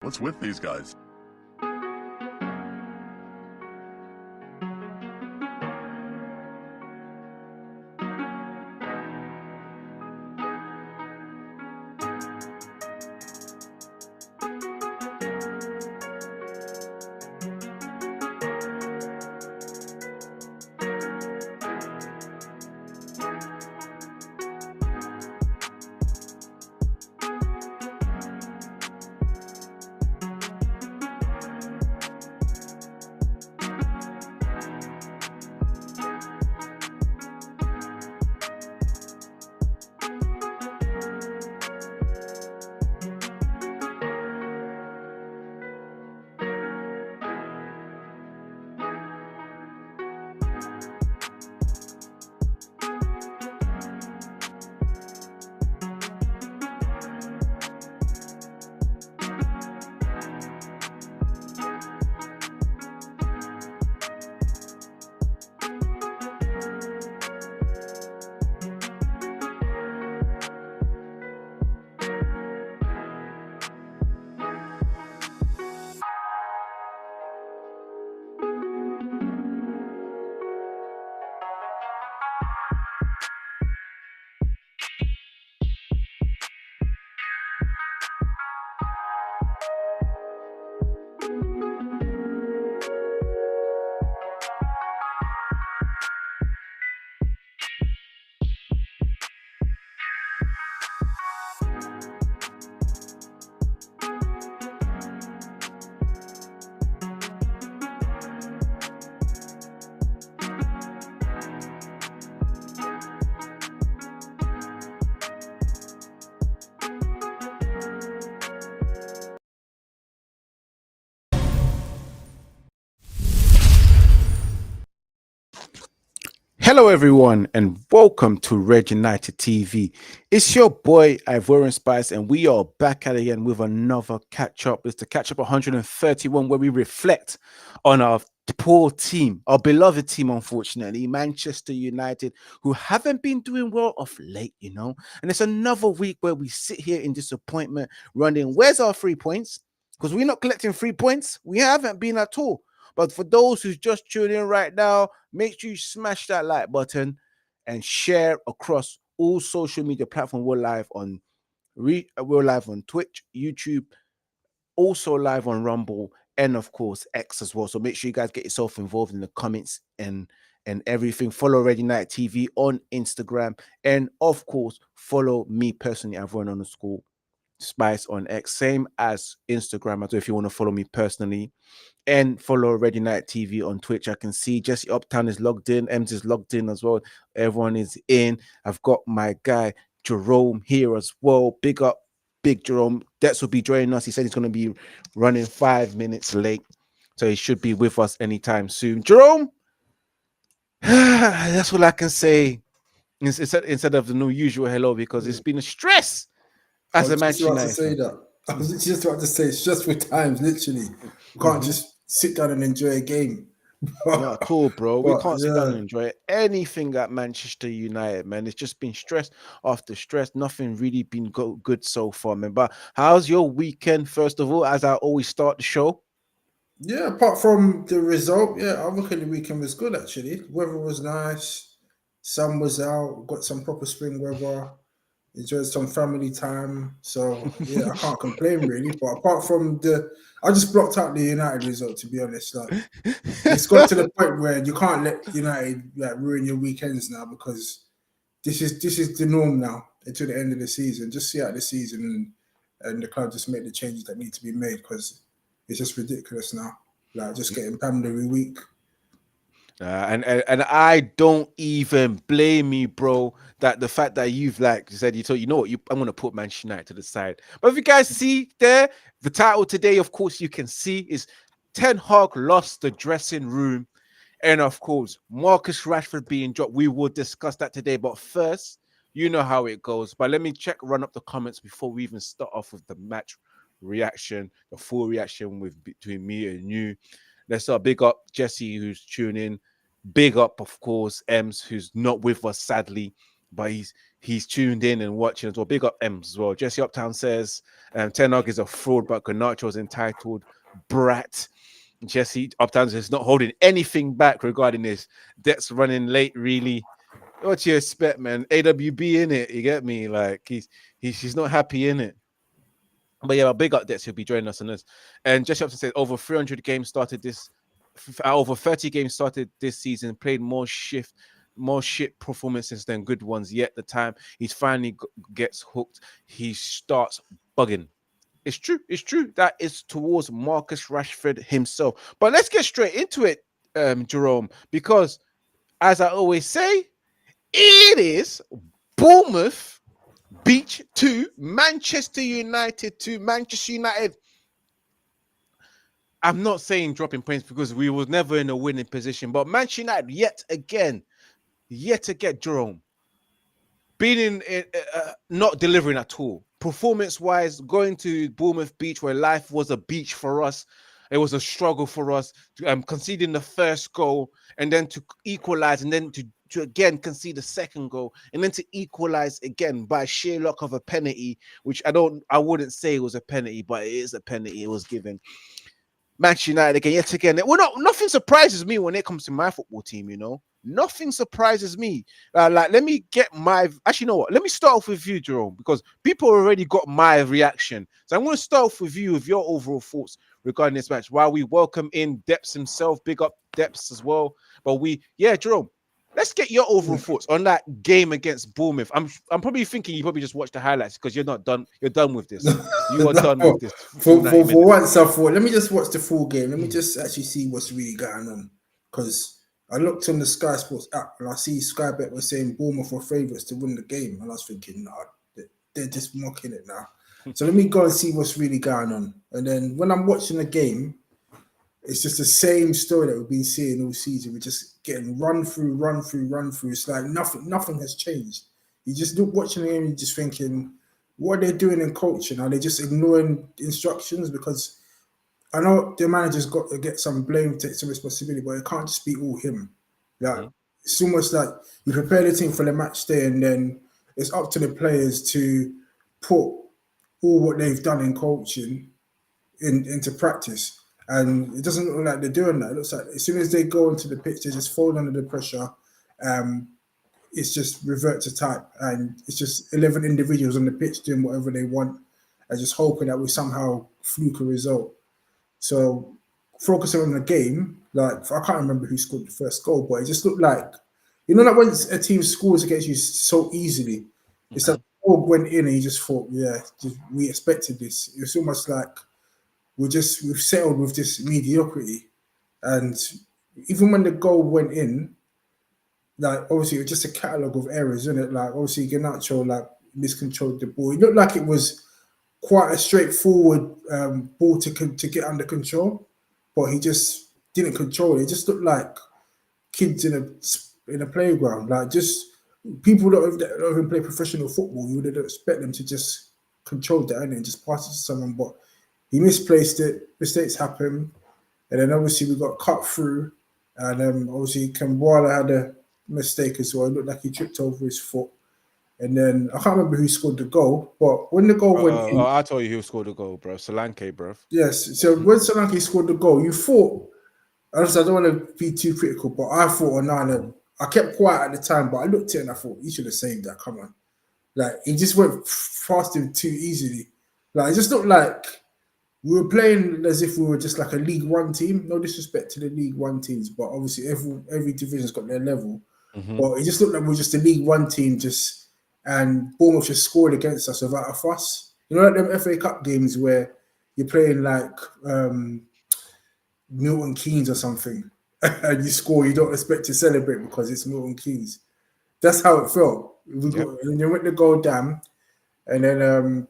What's with these guys? Hello, everyone, and welcome to Red United TV. It's your boy Ivorian Spice, and we are back at it again with another catch up. It's the catch up 131, where we reflect on our poor team, our beloved team, unfortunately, Manchester United, who haven't been doing well of late, And it's another week where we sit here in disappointment, running, where's our 3 points? Because we're not collecting 3 points. We haven't been at all. But for those who's just tuning in right now, make sure you smash that like button and share across all social media platforms. We're live on Twitch, YouTube, also live on Rumble, and of course X as well. So make sure you guys get yourself involved in the comments and everything. Follow Red United TV on Instagram, and of course follow me personally. I've run on the school Spice on X, same as Instagram. So if you want to follow me personally, and follow Red United TV on Twitch. I can see Jesse Uptown is logged in, Ems is logged in as well. Everyone is in. I've got my guy Jerome here as well. Big up, big Jerome. Dex will be joining us. He said he's going to be running 5 minutes late, so he should be with us anytime soon. Jerome, that's all I can say instead of the new usual hello, because it's been a stress as a Manchester United fan. I was just about to say it's stressful times, literally. You can't just sit down and enjoy a game. Not at all, bro. We can't sit down and enjoy anything at Manchester United, man. It's just been stress after stress. Nothing really been good so far, man. But how's your weekend, first of all, as I always start the show? Yeah, apart from the result, I reckon the weekend was good, actually. Weather was nice. Sun was out. Got some proper spring weather. Enjoyed some family time. So, I can't complain, really. But apart from I just blocked out the United result, to be honest. Like, it's got to the point where you can't let United ruin your weekends now, because this is the norm now until the end of the season. Just see out the season and the club just make the changes that need to be made, because it's just ridiculous now. Like, just getting pammed every week. And I don't even blame you, bro. That the fact that you've, like you said, you know what, I'm gonna put Manchester United to the side. But if you guys see there, the title today, of course, you can see is Ten Hag lost the dressing room, and of course, Marcus Rashford being dropped. We will discuss that today. But first, you know how it goes. But let me run up the comments before we even start off with the match reaction, the full reaction between me and you. Let's start. Big up Jesse, who's tuning in. Big up, of course, Ems, who's not with us, sadly. but he's tuned in and watching as well. Big up M's as well. Jesse Uptown says, Ten Hag is a fraud, but Garnacho's entitled brat. Jesse Uptown says not holding anything back regarding this. Debt's running late, really. What you expect, man? AWB in it, you get me? Like he's not happy in it. But yeah, big up Dex, he'll be joining us on this. And Jesse Upton said over 300 games started this, over 30 games started this season, played more shit performances than good ones. Yet the time he's finally gets hooked, he starts bugging. It's true. It's true. That is towards Marcus Rashford himself. But let's get straight into it, Jerome, because as I always say, it is Bournemouth Beach 2, Manchester United 2, Manchester United. I'm not saying dropping points because we was never in a winning position, but Manchester United yet again, Jerome, being in not delivering at all. Performance-wise, going to Bournemouth Beach where life was a beach for us. It was a struggle for us, conceding the first goal and then to equalize and then to again concede the second goal and then to equalize again by sheer luck of a penalty, which I wouldn't say it was a penalty, but it is a penalty. It was given. Manchester United again, yet again. Nothing surprises me when it comes to my football team, Nothing surprises me. Let me get actually, you know what? Let me start off with you, Jerome, because people already got my reaction. So I'm going to start off with you with your overall thoughts regarding this match. While we welcome in Depths himself, big up Depths as well. But Jerome, let's get your overall thoughts on that game against Bournemouth. I'm probably thinking you probably just watched the highlights because you're not done. You're done with this. You are done with this. For once, I thought, let me just watch the full game. Let me just actually see what's really going on. Because I looked on the Sky Sports app and I see Sky Bet was saying Bournemouth were favourites to win the game. And I was thinking, nah, they're just mocking it now. So let me go and see what's really going on. And then when I'm watching the game, it's just the same story that we've been seeing all season. We're just getting run through. It's like nothing has changed. You just look watching the game, you're just thinking, what are they doing in coaching? Are they just ignoring instructions? Because I know the manager's got to get some blame, take some responsibility, but it can't just be all him. It's almost like you prepare the team for the match day and then it's up to the players to put all what they've done in coaching into practice. And it doesn't look like they're doing that. It looks like as soon as they go into the pitch, they just fold under the pressure. It's just revert to type. And it's just 11 individuals on the pitch doing whatever they want and just hoping that we somehow fluke a result. So focusing on the game, like I can't remember who scored the first goal, but it just looked like, like when a team scores against you so easily, it's like the ball went in and you just thought, we expected this. It's almost like we've settled with this mediocrity. And even when the goal went in, like obviously it was just a catalogue of errors, isn't it? Like obviously Garnacho miscontrolled the ball. It looked like it was quite a straightforward ball to get under control, but he just didn't control it. It just looked like kids in a playground, like just people that don't even play professional football. You would expect them to just control that and just pass it to someone, but he misplaced it. Mistakes happen, and then obviously we got cut through, and obviously Kambwala had a mistake as well. It looked like he tripped over his foot. And then I can't remember who scored the goal, but when the goal went in, I'll tell you who scored the goal, bro. Solanke, bro. Yes. So when Solanke scored the goal, you thought, I don't want to be too critical, but I thought Onana, I kept quiet at the time, but I looked at it and I thought, he should have saved that. Come on. Like, he just went past him too easily. Like, it just looked like we were playing as if we were just like a League One team. No disrespect to the League One teams, but obviously every division's got their level. But it just looked like we were just a League One team, and Bournemouth just scored against us without a fuss. Like them FA Cup games where you're playing like Milton Keynes or something, and you score, you don't expect to celebrate because it's Milton Keynes. That's how it felt. And they went to goal down, and then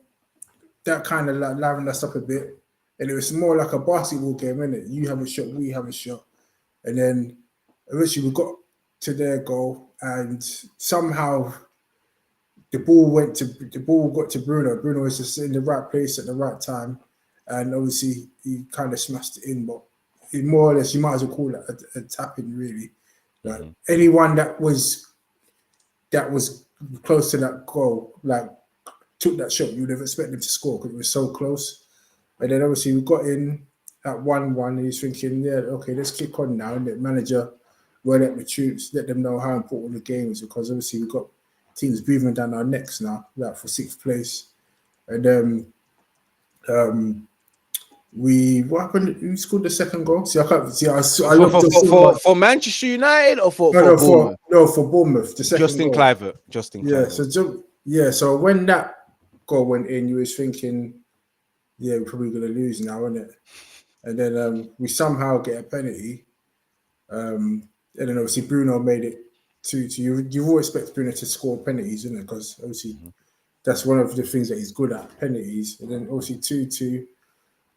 that kind of like livened us up a bit. And it was more like a basketball game, innit? You have a shot, we have a shot. And then eventually we got to their goal, and somehow the ball got to Bruno. Bruno was just in the right place at the right time, and obviously he kind of smashed it in. But more or less, you might as well call it a tap in, really. Like anyone that was close to that goal, like took that shot, you would have expected him to score because it was so close. And then obviously we got in at 1-1, and he's thinking, yeah, okay, let's kick on now. And the manager roll up the troops, let them know how important the game is, because obviously we've got teams breathing down our necks now, like for 6th place. And what happened? Who scored the second goal? See, I can't see. I looked for Manchester United or for Bournemouth. Bournemouth? For Bournemouth, the second Justin goal. Kluivert. Justin Kluivert. So when that goal went in, you was thinking, yeah, we're probably going to lose now, isn't it? And then we somehow get a penalty. And then obviously Bruno made it 2-2. You always expect Bruno to score penalties, isn't it? Because obviously that's one of the things that he's good at, penalties. And then obviously 2-2.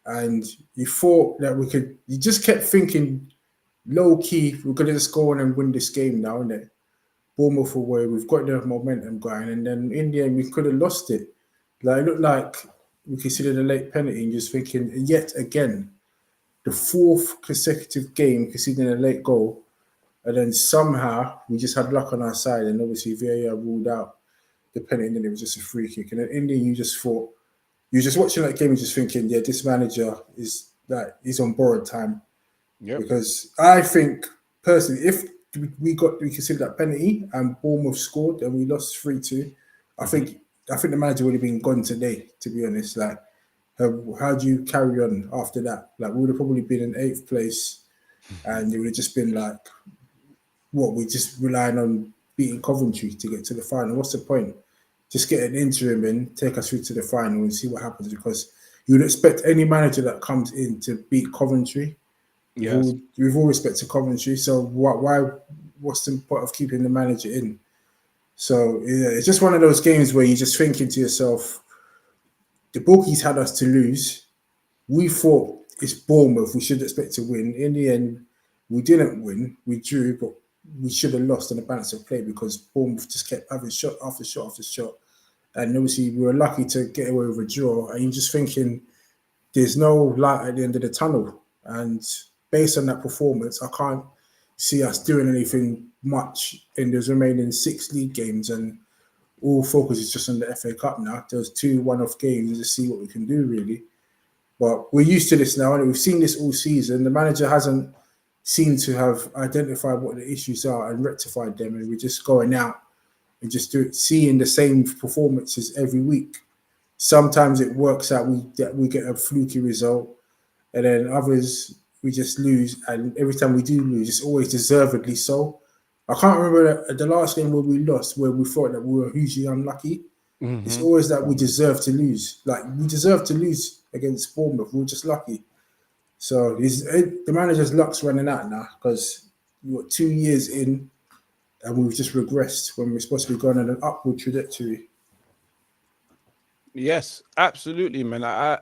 And you thought that we could, you just kept thinking low key, we're going to score and win this game now, isn't it? Bournemouth away, we've got the momentum going. And then in the end, we could have lost it. Like, it looked like we considered a late penalty and just thinking, yet again, the 4th consecutive game conceding a late goal, and then somehow we just had luck on our side, and obviously VAR ruled out the penalty, and then it was just a free kick. And then in the end, you just thought, you're just watching that game and just thinking, yeah, this manager is like, he's on borrowed time. Yep. Because I think personally, if we considered that penalty and Bournemouth scored and we lost 3-2, I think the manager would have been gone today, to be honest. Like, how do you carry on after that? Like, we would have probably been in 8th place, and it would have just been like, what, we're just relying on beating Coventry to get to the final. What's the point? Just get an interim in, take us through to the final and see what happens, because you would expect any manager that comes in to beat Coventry. Yes. With all respect to Coventry, so why? What's the point of keeping the manager in? So yeah, it's just one of those games where you're just thinking to yourself, the bookies had us to lose. We thought it's Bournemouth, we should expect to win. In the end, we didn't win. We drew, but we should have lost on the balance of play because Bournemouth just kept having shot after shot after shot. And obviously, we were lucky to get away with a draw. And you're just thinking, there's no light at the end of the tunnel. And based on that performance, I can't see us doing anything much in those remaining 6 league games. And all focus is just on the FA Cup now. There's 2 one-off games to see what we can do, really. But we're used to this now, and we've seen this all season. The manager hasn't seemed to have identified what the issues are and rectified them, and we're just going out and just seeing the same performances every week. Sometimes it works out, we get a fluky result, and then others we just lose. And every time we do lose, it's always deservedly so. I can't remember the last game where we lost, where we thought that we were hugely unlucky. It's always that we deserve to lose. Like, we deserve to lose against Bournemouth. We're just lucky. So the manager's luck's running out now, because we're 2 years in and we've just regressed when we're supposed to be going on an upward trajectory. Yes, absolutely, man. I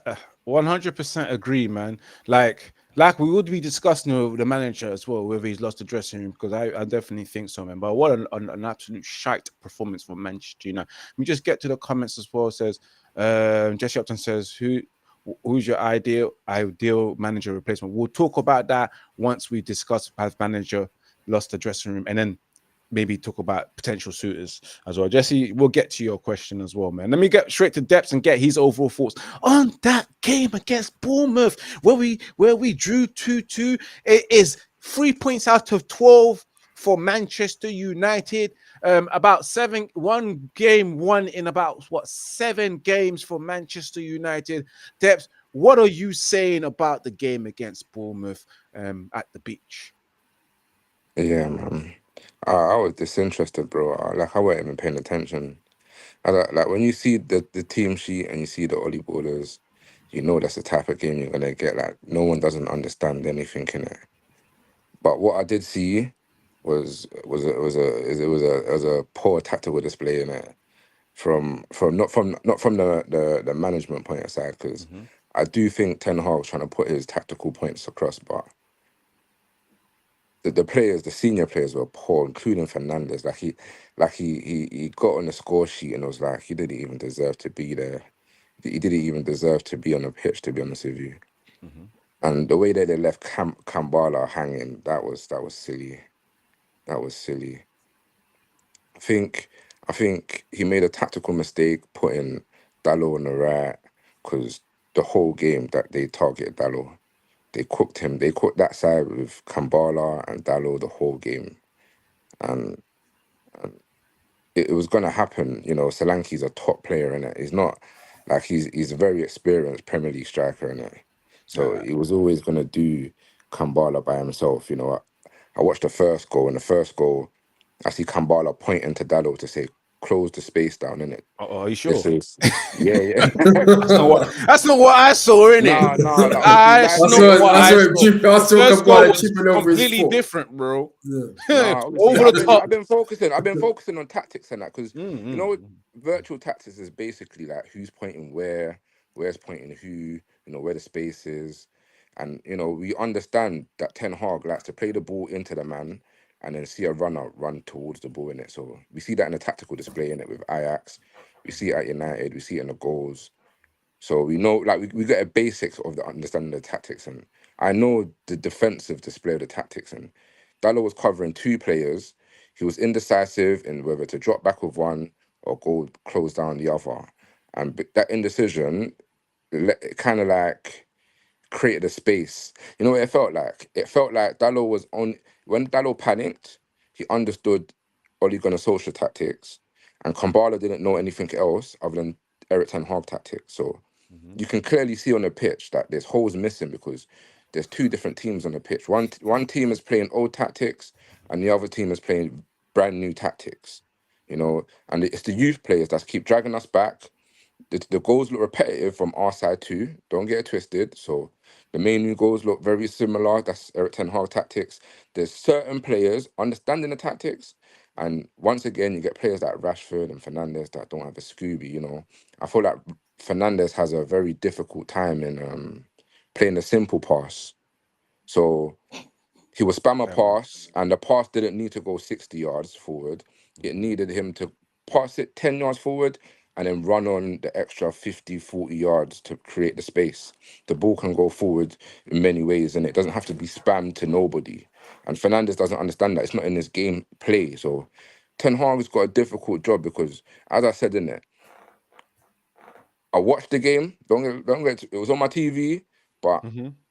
100% agree, man. Like we would be discussing with the manager as well, whether he's lost the dressing room, because I definitely think so, man. But what an absolute shite performance for Manchester United. We just get to the comments as well. It says Jesse Upton says, who's your ideal manager replacement? We'll talk about that once we discuss has manager lost the dressing room, and then maybe talk about potential suitors as well. Jesse, we'll get to your question as well, man. Let me get straight to depths and get his overall thoughts on that game against Bournemouth, where we drew 2-2. It is 3 points out of 12 for Manchester United. About 1 game won in about 7 games for Manchester United. Depths, what are you saying about the game against Bournemouth at the beach? Yeah, man. I was disinterested, bro. I wasn't even paying attention. Like when you see the team sheet and you see the Ollie borders, you know that's the type of game you're gonna get. Like, no one doesn't understand anything in it. But what I did see was a poor tactical display in it not from the management point aside, because I do think Ten Hag's trying to put his tactical points across, but the players, the senior players, were poor, including Fernandes. He got on the score sheet and it was like he didn't even deserve to be there. He didn't even deserve to be on the pitch, to be honest with you. And the way that they left Kambala hanging, that was silly. That was silly. I think I think he made a tactical mistake putting Dalot on the right because the whole game that they targeted Dalot. They cooked him. They cooked that side with Kambala and Dalot the whole game. And it was going to happen. You know, Solanke's a top player in it. He's not like he's a very experienced Premier League striker in it. So he was always going to do Kambala by himself. You know, I watched the first goal. In the first goal, I see Kambala pointing to Dalot to say, close the space down in it. Are you sure? This is, yeah. That's not what I saw, innit? No, like, obviously That's live not game. what I saw. I saw First Kambala goal was chipping over his completely foot. different, bro. Yeah. Obviously, Over the top. I've been focusing on tactics and that because you know, virtual tactics is basically like who's pointing where's pointing who, you know, where the space is, and you know we understand that Ten Hag likes to play the ball into the man and then see a runner run towards the ball in it. So we see that in a tactical display in it with Ajax, we see it at United, we see it in the goals. So we know, like, we get a basics of the understanding of the tactics, and I know the defensive display of the tactics. And Dalot was covering two players. He was indecisive in whether to drop back with one or go close down the other. And that indecision, it kind of like created a space. You know what it felt like? It felt like Dalot was on when Dalot panicked. He understood Ole Gunnar Solskjaer tactics, and Kambala didn't know anything else other than Eric Ten Hag tactics. So you can clearly see on the pitch that there's holes missing because there's two different teams on the pitch. One team is playing old tactics, and the other team is playing brand new tactics. You know, and it's the youth players that keep dragging us back. The goals look repetitive from our side too. Don't get it twisted. So the main new goals look very similar. That's Eric Ten Hag tactics. There's certain players understanding the tactics, and once again, you get players like Rashford and Fernandes that don't have a Scooby. You know, I feel like Fernandes has a very difficult time in playing the simple pass. So he would spam a pass, and the pass didn't need to go 60 yards forward. It needed him to pass it 10 yards forward and then run on the extra 50, 40 yards to create the space. The ball can go forward in many ways, and it doesn't have to be spammed to nobody. And Fernandes doesn't understand that. It's not in his game play. So Ten Hag's got a difficult job because, as I said in it, I watched the game. It was on my TV, but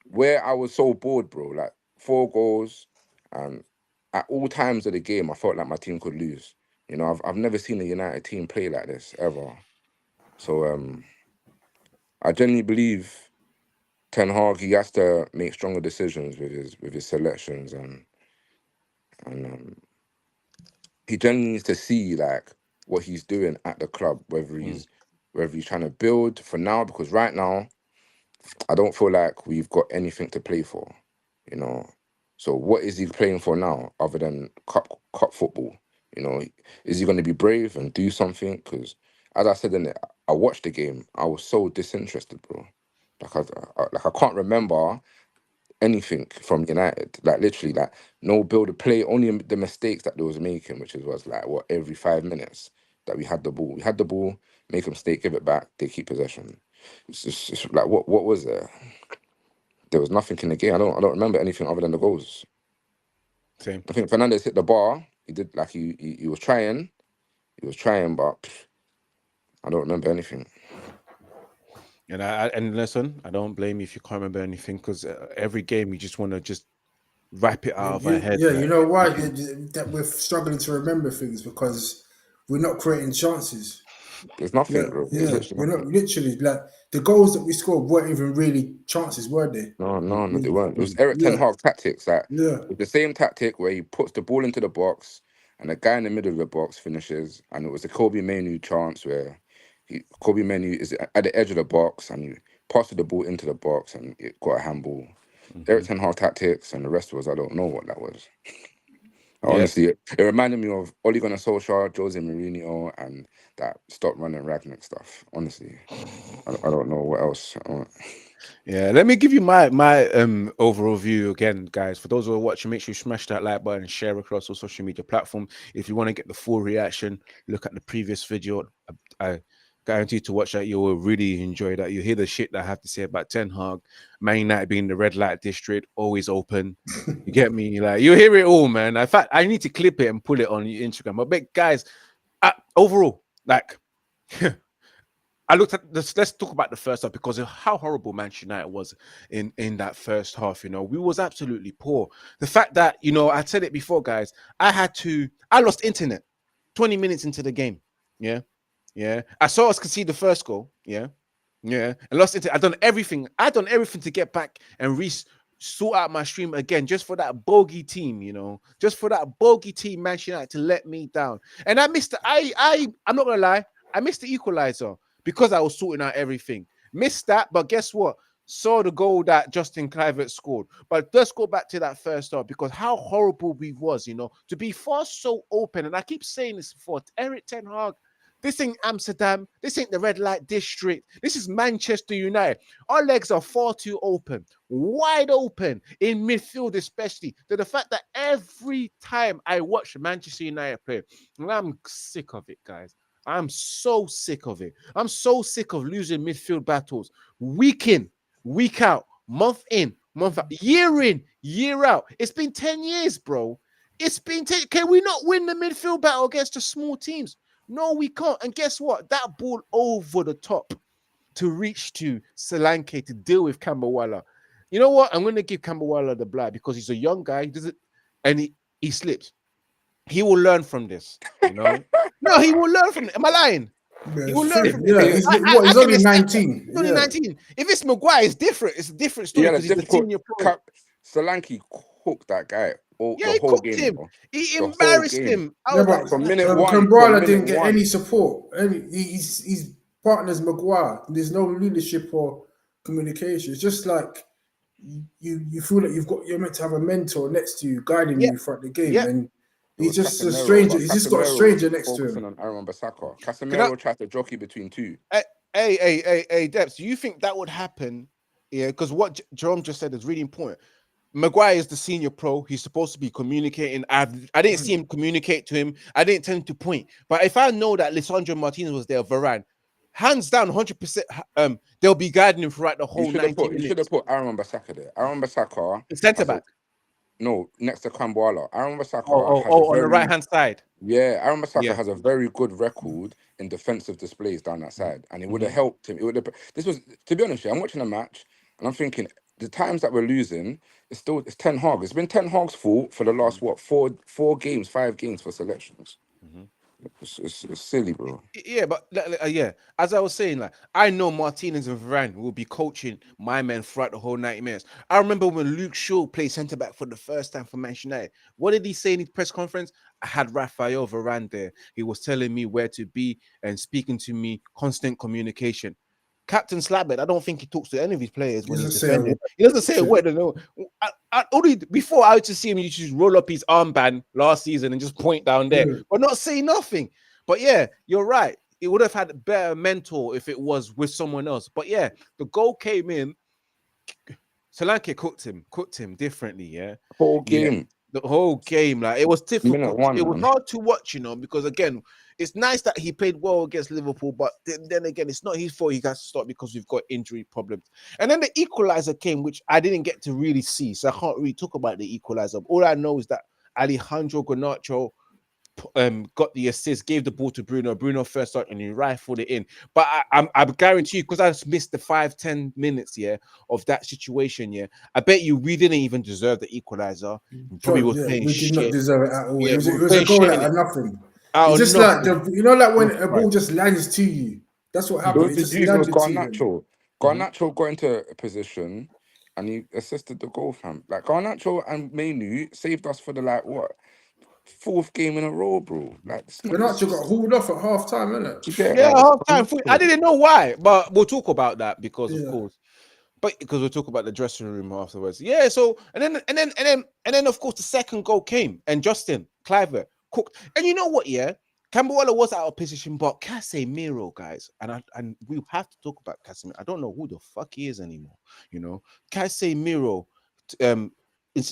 where I was so bored, bro, like 4 goals, and at all times of the game, I felt like my team could lose. You know, I've never seen a United team play like this ever. So I genuinely believe Ten Hag, he has to make stronger decisions with his selections, and he genuinely needs to see like what he's doing at the club, whether he's trying to build for now, because right now I don't feel like we've got anything to play for, you know. So what is he playing for now other than cup football? You know, is he going to be brave and do something? Because as I said in it, I watched the game. I was so disinterested, bro. Like I can't remember anything from United. Like literally, like no build a play. Only the mistakes that they was making, which was like what every 5 minutes that we had the ball. We had the ball, make a mistake, give it back, they keep possession. It's like what was there? There was nothing in the game. I don't remember anything other than the goals. Same. I think Fernandes hit the bar. He did like he was trying. He was trying, but I don't remember anything. And listen, I don't blame you if you can't remember anything because every game you just want to just wrap it out of our head. Yeah, you know why that we're struggling to remember things because we're not creating chances. There's nothing, bro. There's literally we're not nothing. literally like the goals that we scored weren't even really chances, were they? No, they weren't. It was Eric Ten Hag tactics. Like it's the same tactic where he puts the ball into the box and the guy in the middle of the box finishes. And it was the Kobe Manu chance where Kobe Manu is at the edge of the box and he passed the ball into the box and it got a handball. Eric Ten Hag tactics, and the rest was I don't know what that was. Honestly, it reminded me of Ole Gunnar Solskjaer, Jose Mourinho, and that stop running Ragnick stuff. Honestly, I don't know what else. Yeah, let me give you my overall view again, guys. For those who are watching, make sure you smash that like button and share across all social media platforms. If you want to get the full reaction, look at the previous video. I guarantee to watch that. You will really enjoy that. You hear the shit that I have to say about Ten Hag, Man United being the red light district, always open. You get me? Like you hear it all, man. In fact, I need to clip it and put it on Instagram. But guys, overall, like, I looked at this. Let's talk about the first half because of how horrible Manchester United was in that first half. We was absolutely poor. The fact that I said it before, guys. I lost internet 20 minutes into the game. Yeah, yeah. I saw us concede the first goal. Yeah, yeah. I lost internet. I done everything to get back and sort out my stream again, just for that bogey team. Just for that bogey team, Manchester United to let me down. And I missed. I'm not gonna lie. I missed the equalizer because I was sorting out everything. Missed that, but guess what? Saw the goal that Justin Kluivert scored. But let's go back to that first half because how horrible we was, to be far so open. And I keep saying this before, Eric Ten Hag, this ain't Amsterdam. This ain't the red light district. This is Manchester United. Our legs are far too open, wide open in midfield, especially. To the fact that every time I watch Manchester United play, and I'm sick of it, guys. I'm so sick of it. I'm so sick of losing midfield battles week in, week out, month in, month out, year in, year out. It's been 10 years, bro. It's been 10. Can we not win the midfield battle against the small teams? No, we can't. And guess what? That ball over the top to reach to Solanke to deal with Kambawala. You know what? I'm going to give Kambawala the blind because he's a young guy. He slips. He will learn from this, No, he will learn from it. Am I lying? Yeah, He will learn fit. from Yeah, it. he's I only can accept that. 19. He's only Yeah. 19. If it's Maguire, it's different. It's a different story because he's the senior pro. Solanke cooked that guy Yeah, the he whole cooked game, him. bro. He The whole embarrassed game. him. I Yeah, was like, From that's minute not- one. Kambrala didn't get any support. He's partners Maguire. There's no leadership or communication. It's just like you feel like you're meant to have a mentor next to you, guiding Yeah, you throughout the game, yeah. and It he's was just a Casemiro, stranger. but He's just got a Casemiro was stranger next to focusing him. on Aaron Bissaka. Can I? Casemiro tried to jockey between two. Hey, Debs, do you think that would happen? Yeah, because what Jerome just said is really important. Maguire is the senior pro. He's supposed to be communicating. I didn't see him communicate to him. I didn't tell him to point. But if I know that Lisandro Martinez was there, Varane, hands down, 100%. They'll be guiding him throughout the whole 90 You should minutes. have put Aaron Bissaka there. Aaron Bissaka. Centre back. No, next to Kambwala. Aaron Bissaka has a On the very right hand side. Aaron Bissaka Yeah. has a very good record in defensive displays down that side, and it would have helped him. It would have. This was, to be honest, I'm watching a match and I'm thinking the times that we're losing, it's Ten Hag. It's been Ten Hag's fault for the last four games, 5 games for selections. It's silly, bro. Yeah, but yeah, as I was saying, like I know Martinez and Varane will be coaching my men throughout the whole 90 minutes. I remember when Luke Shaw played centre back for the first time for Manchester United. What did he say in his press conference? I had Raphael Varane there. He was telling me where to be and speaking to me, constant communication. Captain Slabhead, I don't think he talks to any of his players when he's defending. He doesn't say a word. No. Before I used to see him, he just roll up his armband last season and just point down there, but not say nothing. But yeah, you're right. It would have had a better mentor if it was with someone else. But yeah, the goal came in. Solanke cooked him differently. Yeah, Whole game. The whole game, like it was difficult. Minute one, it was man. hard to watch, because again, it's nice that he played well against Liverpool, but then again, it's not his fault he got to stop because we've got injury problems. And then the equalizer came, which I didn't get to really see, so I can't really talk about the equalizer. All I know is that Alejandro Garnacho got the assist, gave the ball to Bruno. Bruno first shot and he rifled it in. But I guarantee you, because I just missed the 5-10 minutes of that situation. I bet you we didn't even deserve the equalizer. Probably was playing we shit. did not deserve it at all. Yeah, it was a goal out of nothing. It's just like like when a ball just lands to you. That's what happened. It just landed to you. Garnacho got into a position and he assisted the goal, fam. Like Garnacho and Mainu saved us for the 4th game in a row, bro. Like Garnacho got hauled off at half time, innit? Yeah, half time. I didn't know why, but we'll talk about that because of course. But because we'll talk about the dressing room afterwards. Yeah, so and then of course the second goal came and Justin Kluivert cooked. And you know what, Kambawala was out of position, but Casemiro, guys, and we have to talk about Casemiro. I don't know who the fuck he is anymore. Casemiro,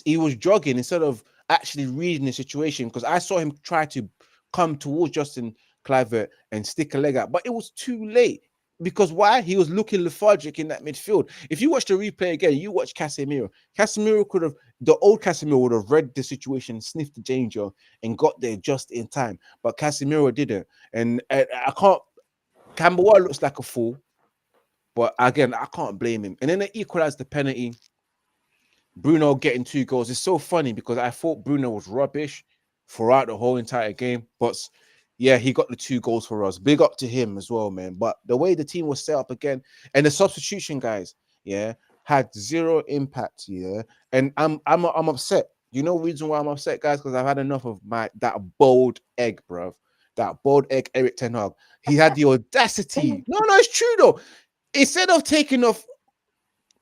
he was jogging instead of actually reading the situation, because I saw him try to come towards Justin Kluivert and stick a leg out, but it was too late. because why? He was looking lethargic in that midfield. If you watch the replay again, you watch Casemiro. Casemiro could have, the old Casemiro would have read the situation, sniffed the danger, and got there just in time. But Casemiro didn't. And I can't, Camberwell looks like a fool. But again, I can't blame him. And then they equalized the penalty. Bruno getting 2 goals. It's so funny because I thought Bruno was rubbish throughout the whole entire game. But yeah, he got the 2 goals for us. Big up to him as well, man. But the way the team was set up again, and the substitution guys, yeah, had 0 impact, yeah. And I'm upset. You know the reason why I'm upset, guys? Because I've had enough of that bold egg, bruv. That bold egg, Eric Ten Hag. He had the audacity. No, it's true though. Instead of taking off,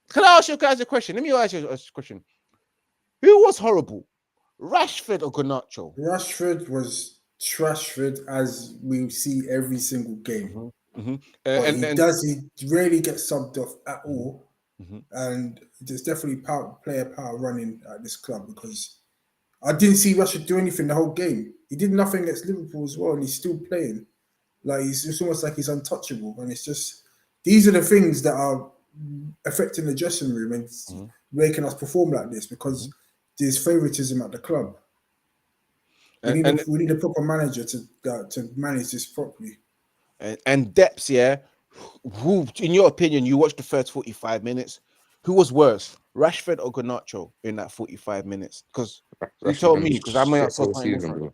can I ask you guys a question? Let me ask you a question. Who was horrible, Rashford or Garnacho? Rashford was Trashford, as we see every single game. Mm-hmm. But he rarely gets subbed off at all. Mm-hmm. And there's definitely player power running at this club, because I didn't see Rashford do anything the whole game. He did nothing against Liverpool as well, and he's still playing. Like, it's almost like he's untouchable. And it's just, these are the things that are affecting the dressing room and making us perform like this, because there's favoritism at the club. We need a proper manager to manage this properly. And depths, yeah. Who, in your opinion, you watched the first 45 minutes? Who was worse, Rashford or Garnacho in that 45 minutes? Because you told me, because I'm not so different.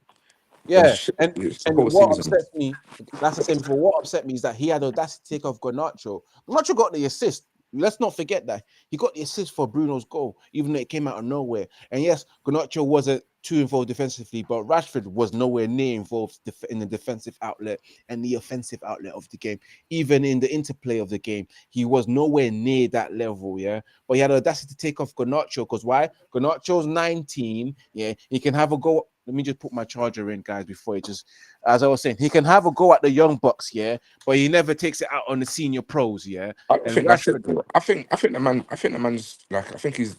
Yeah, and what upsets me, that's the same before. What upset me is that he had the audacity to take off Garnacho. Garnacho got the assist. Let's not forget that he got the assist for Bruno's goal, even though it came out of nowhere. And yes, Garnacho wasn't too involved defensively, but Rashford was nowhere near involved in the defensive outlet and the offensive outlet of the game. Even in the interplay of the game, he was nowhere near that level. Yeah, but he had the audacity to take off Garnacho, because why? Garnacho's 19. Yeah, he can have a go. Let me just put my charger in, guys, before it just, as I was saying, he can have a go at the young bucks, yeah, but he never takes it out on the senior pros, yeah. I think the man's like, I think he's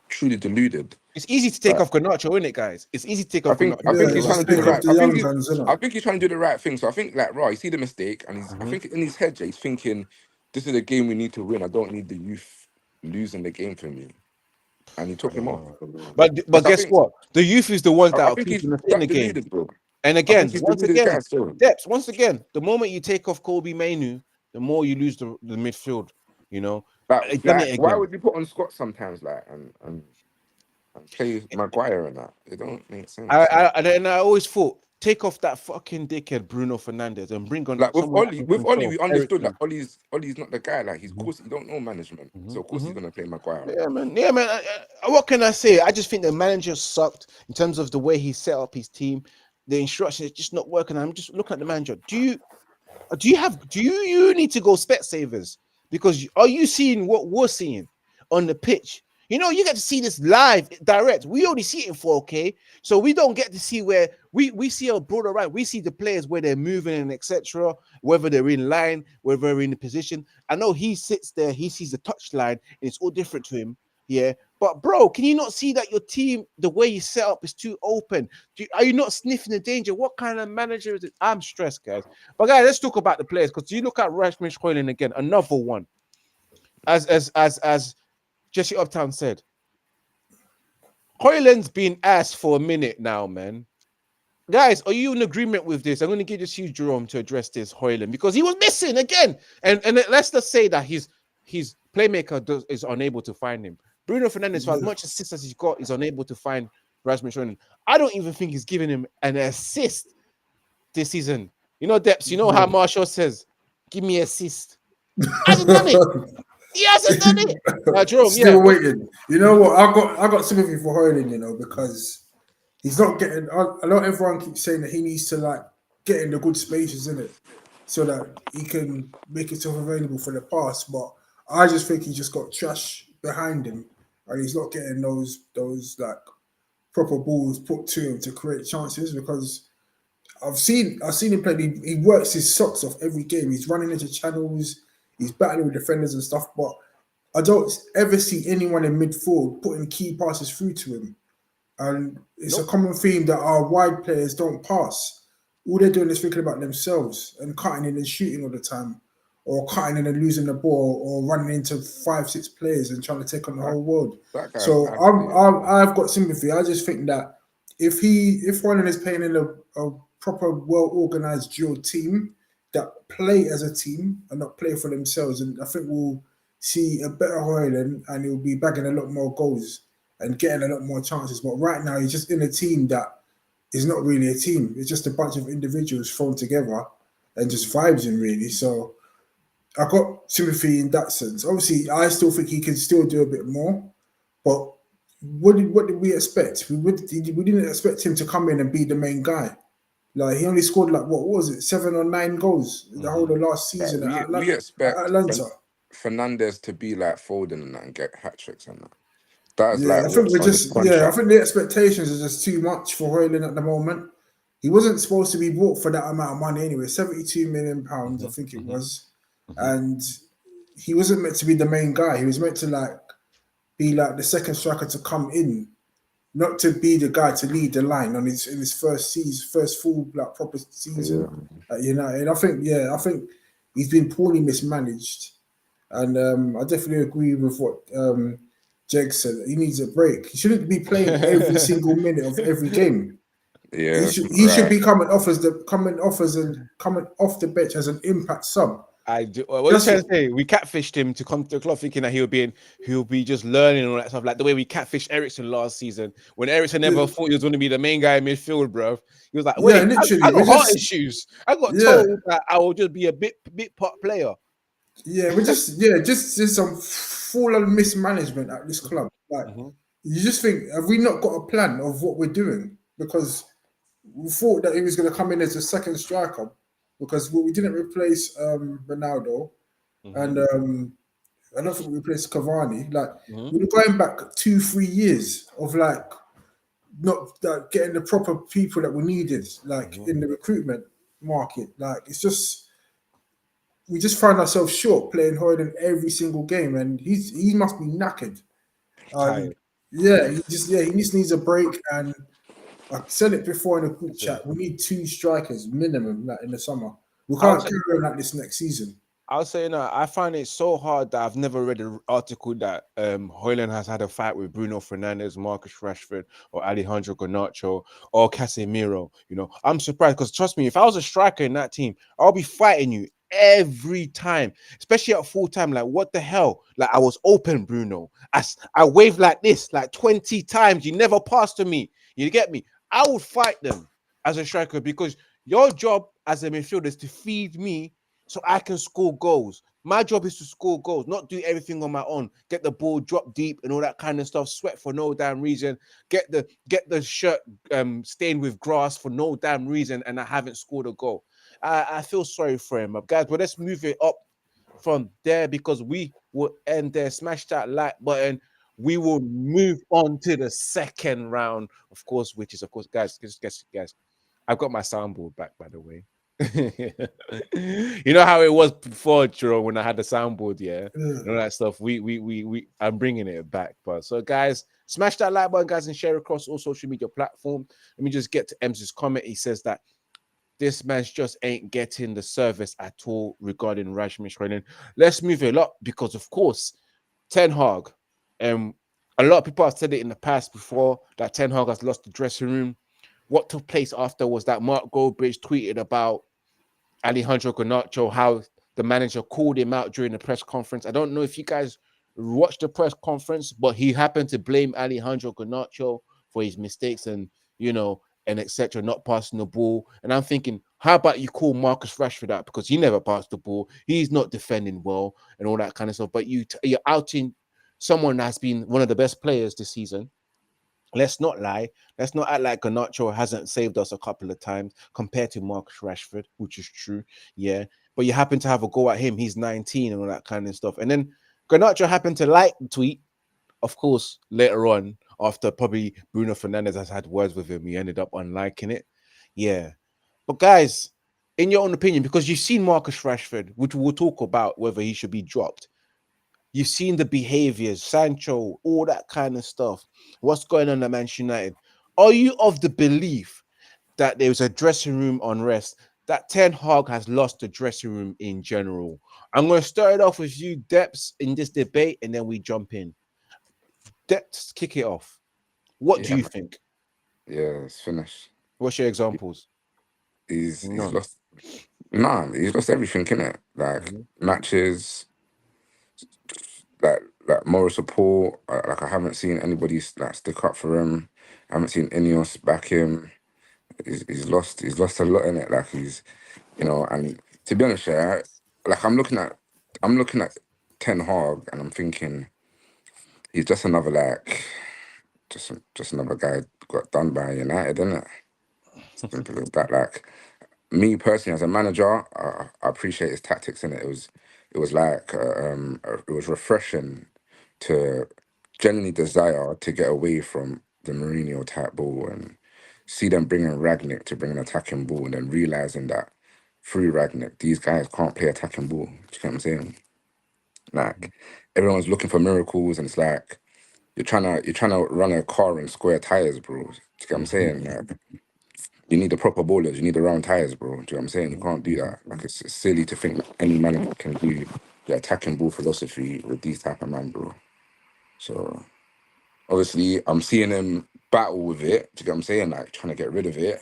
truly deluded. It's easy to take off Garnacho, isn't it, guys? It's easy to take off Garnacho. I think he's trying to do the right. I think he's trying to do the right thing. So I think, like, right, you see the mistake, and I think in his head, he's thinking, this is a game we need to win. I don't need the youth losing the game for me. And he took him off. But guess what? The youth is the ones that are keeping us in the game. Bro. And again, once again, the moment you take off Kobe Mainu, the more you lose the midfield. You know, why would you put on Scott sometimes, like, and play Maguire and that? It don't make sense. I always thought, take off that fucking dickhead Bruno Fernandes and bring on, like, with Oli. We understood that Oli's not the guy. Like, he's, of course, he don't know management, so of course he's gonna play Maguire. Yeah, man. What can I say? I just think the manager sucked in terms of the way he set up his team. The instructions just not working. I'm just looking at the manager. Do you need to go Specsavers? Because are you seeing what we're seeing on the pitch? You know, you get to see this live, direct. We only see it in 4K, so we don't get to see where we see a broader right. We see the players where they're moving and etc. Whether they're in line, whether they're in the position. I know he sits there, he sees the touchline, and it's all different to him. Yeah, but bro, can you not see that your team, the way you set up, is too open? Are you not sniffing the danger? What kind of manager is it? I'm stressed, guys. But guys, let's talk about the players, because you look at Rashford Hojlund again, another one. As Jesse Uptown said, Hojlund's been asked for a minute now, man. Guys, are you in agreement with this? I'm going to give this to you, Jerome, to address this Hojlund, because he was missing again. And let's just say that his playmaker is unable to find him. Bruno Fernandes, for as much assists as he's got, is unable to find Rasmus Hojlund. I don't even think he's giving him an assist this season. You know, Depps, you know how Marshall says, give me assist. He hasn't done it. He hasn't done it. Jerome, still waiting. You know what? I got sympathy for Hojlund, you know, because he's not getting. I know everyone keeps saying that he needs to, like, get in the good spaces, in it, so that he can make himself available for the pass. But I just think he just got trash behind him, and he's not getting those like proper balls put to him to create chances. Because I've seen him play. He works his socks off every game. He's running into channels. He's battling with defenders and stuff, but I don't ever see anyone in midfield putting key passes through to him. And it's a common theme that our wide players don't pass. All they're doing is thinking about themselves and cutting in and shooting all the time. or cutting in and losing the ball, or running into 5-6 players and trying to take on the whole world. That guy's So athlete. I've got sympathy. I just think that if Hojlund is playing in a proper, well organized dual team that play as a team and not play for themselves, and I think we'll see a better Hojlund, and he'll be bagging a lot more goals and getting a lot more chances. But right now, he's just in a team that is not really a team. It's just a bunch of individuals thrown together and just vibes in, really. So I got sympathy in that sense. Obviously, I still think he can still do a bit more, but what did we expect? We didn't expect him to come in and be the main guy. Like, he only scored like, what was it, 7 or 9 goals the whole of last Like, season at we expect Atlanta. Fernandez to be like Foden and that and get hat tricks and that. That's Yeah, like I think what's we're on his just I contract. think the expectations are just too much for Hojlund at the moment. He wasn't supposed to be bought for that amount of money anyway, £72 million, I think it was, and he wasn't meant to be the main guy. He was meant to like be like the second striker to come in, not to be the guy to lead the line on his in his first season, first full like proper Yeah. season at United. I think he's been poorly mismanaged, and I definitely agree with what Jeg said. He needs a break. He shouldn't be playing every single minute of every game. Yeah, He should right. be coming off the bench as an impact sub. I do. What are you That's trying to say? We catfished him to come to the club thinking that he'll be just learning and all that stuff. Like the way we catfished Ericsson last season when Ericsson never thought he was going to be the main guy in midfield, bro. He was like, yeah, "Wait, I literally. got heart issues. I got Yeah, told that I will just be a bit part player." just some full on mismanagement at this club. Like, Mhm. you just think, have we not got a plan of what we're doing? Because we thought that he was going to come in as a second striker, because we didn't replace Ronaldo, and Mhm. I don't think we replaced Cavani. Like, Mhm. we were going back 2-3 years of like not like, getting the proper people that we needed, like Mhm. in the recruitment market. Like, it's just, we just find ourselves short playing Hojlund every single game, and he must be knackered. Tired. He just needs a break. And I said it before in a group That's it. chat. We need 2 strikers minimum, like in the summer. We I'll can't say, carry on like this next season. I'll say no. I find it so hard that I've never read an article that Hojlund has had a fight with Bruno Fernandes, Marcus Rashford, or Alejandro Garnacho, or Casemiro. You know, I'm surprised because trust me, if I was a striker in that team, I'll be fighting you every time, especially at full time. Like, what the hell? Like, I was open, Bruno. I waved like this like 20 times. You never passed to me. You get me? I would fight them as a striker because your job as a midfielder is to feed me so I can score goals. My job is to score goals, not do everything on my own. Get the ball, drop deep, and all that kind of stuff. Sweat for no damn reason. Get the shirt stained with grass for no damn reason, and I haven't scored a goal. I feel sorry for him, guys. But let's move it up from there because we will end there. Smash that like button. We will move on to the second round, of course, which is, of course, guys. I've got my soundboard back, by the way. You know how it was before, Jerome, when I had the soundboard, yeah, Yeah. and all that stuff. I'm bringing it back. But so, guys, smash that like button, guys, and share across all social media platforms. Let me just get to Ems's comment. He says that this man's just ain't getting the service at all regarding Rashmich Hojlund. Let's move it up because, of course, Ten Hag. A lot of people have said it in the past before that Ten Hag has lost the dressing room. What took place after was that Mark Goldbridge tweeted about Alejandro Garnacho, how the manager called him out during the press conference. I don't know if you guys watched the press conference, but he happened to blame Alejandro Garnacho for his mistakes and, and etc. not passing the ball. And I'm thinking, how about you call Marcus Rashford out because he never passed the ball, he's not defending well, and all that kind of stuff. But you're outing someone that's been one of the best players this season. Let's not lie. Let's not act like Garnacho hasn't saved us a couple of times compared to Marcus Rashford, which is true. Yeah. But you happen to have a go at him. He's 19 and all that kind of stuff. And then Garnacho happened to like the tweet. Of course, later on, after probably Bruno Fernandes has had words with him, he ended up unliking it. Yeah. But guys, in your own opinion, because you've seen Marcus Rashford, which we'll talk about whether he should be dropped. You've seen the behaviors, Sancho, all that kind of stuff. What's going on at Manchester United? Are you of the belief that there was a dressing room unrest that Ten Hag has lost the dressing room in general. I'm going to start it off with you, Depths, in this debate, and then we jump in. Depths, kick it off. What do Yeah, you man. think? Yeah, it's finished. What's your examples? He's None. lost. Nah, he's lost everything in it. Like Mhm. matches, like moral support. Like I haven't seen anybody like stick up for him. I haven't seen Ineos back him. He's lost a lot in it. Like and to be honest, yeah, like I'm looking at Ten Hag and I'm thinking he's just another just another guy got done by United, isn't it? Simple as that. Like me personally as a manager, I appreciate his tactics in it. It was like it was refreshing to genuinely desire to get away from the Mourinho type ball and see them bringing Ragnick to bring an attacking ball and then realizing that through Ragnick these guys can't play attacking ball. Do you get what I'm saying? Like everyone's looking for miracles and it's like you're trying to run a car in square tires, bro. Do you get what I'm Mhm. saying? Like you need the proper ballers. You need the round tires, bro. Do you know what I'm saying? You can't do that. Like it's silly to think that any manager can do the attacking ball philosophy with these type of man, bro. So obviously, I'm seeing him battle with it. Do you get what I'm saying? Like trying to get rid of it.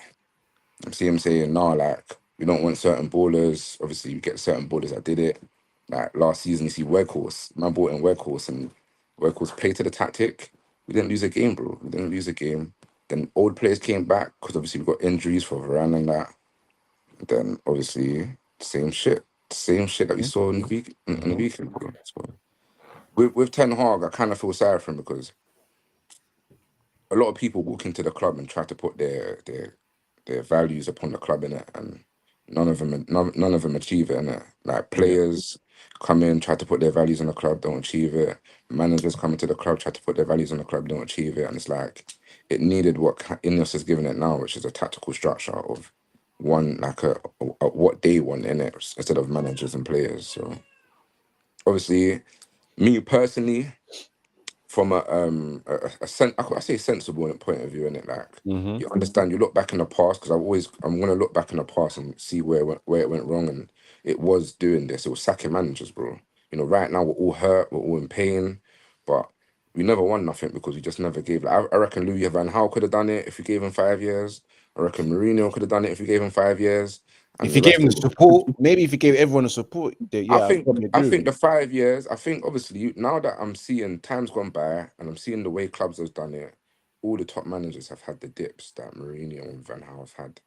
I see him saying, "Nah, like we don't want certain ballers. Obviously, we get certain ballers that did it. Like last season, you see Weghorst. Man bought in Weghorst and Weghorst played to the tactic. We didn't lose a game, bro. We didn't lose a game. Then old players came back because obviously we got injuries for Varane and that. Then obviously same shit that we Mhm. saw in the week in the Mhm. weekend. Bro. So with Ten Hag, I kind of feel sorry for him because a lot of people walk into the club and try to put their values upon the club in it, and none of them achieve it in it. Like Yeah. players come in, try to put their values on the club, don't achieve it. Managers come into the club, try to put their values on the club, don't achieve it, and it's like it needed what Ineos is giving it now, which is a tactical structure of one like a what they want in it instead of managers and players. So obviously, me personally from I say sensible point of view in it. Like Mhm. you understand, you look back in the past because I'm gonna look back in the past and see where it went wrong, and it was doing this. It was sacking managers, bro. Right now we're all hurt, we're all in pain, but we never won nothing because we just never gave. Like I reckon Louis Van Gaal could have done it if we gave him 5 years. I reckon Mourinho could have done it if we gave him 5 years, If and you the gave rest him the of support, maybe if you gave everyone the support, I yeah, I think probably I agree with think you. the 5 years. I think obviously now that I'm seeing time's gone by and I'm seeing the way clubs have done it, all the top managers have had the dips that Mourinho and Van Gaal have had.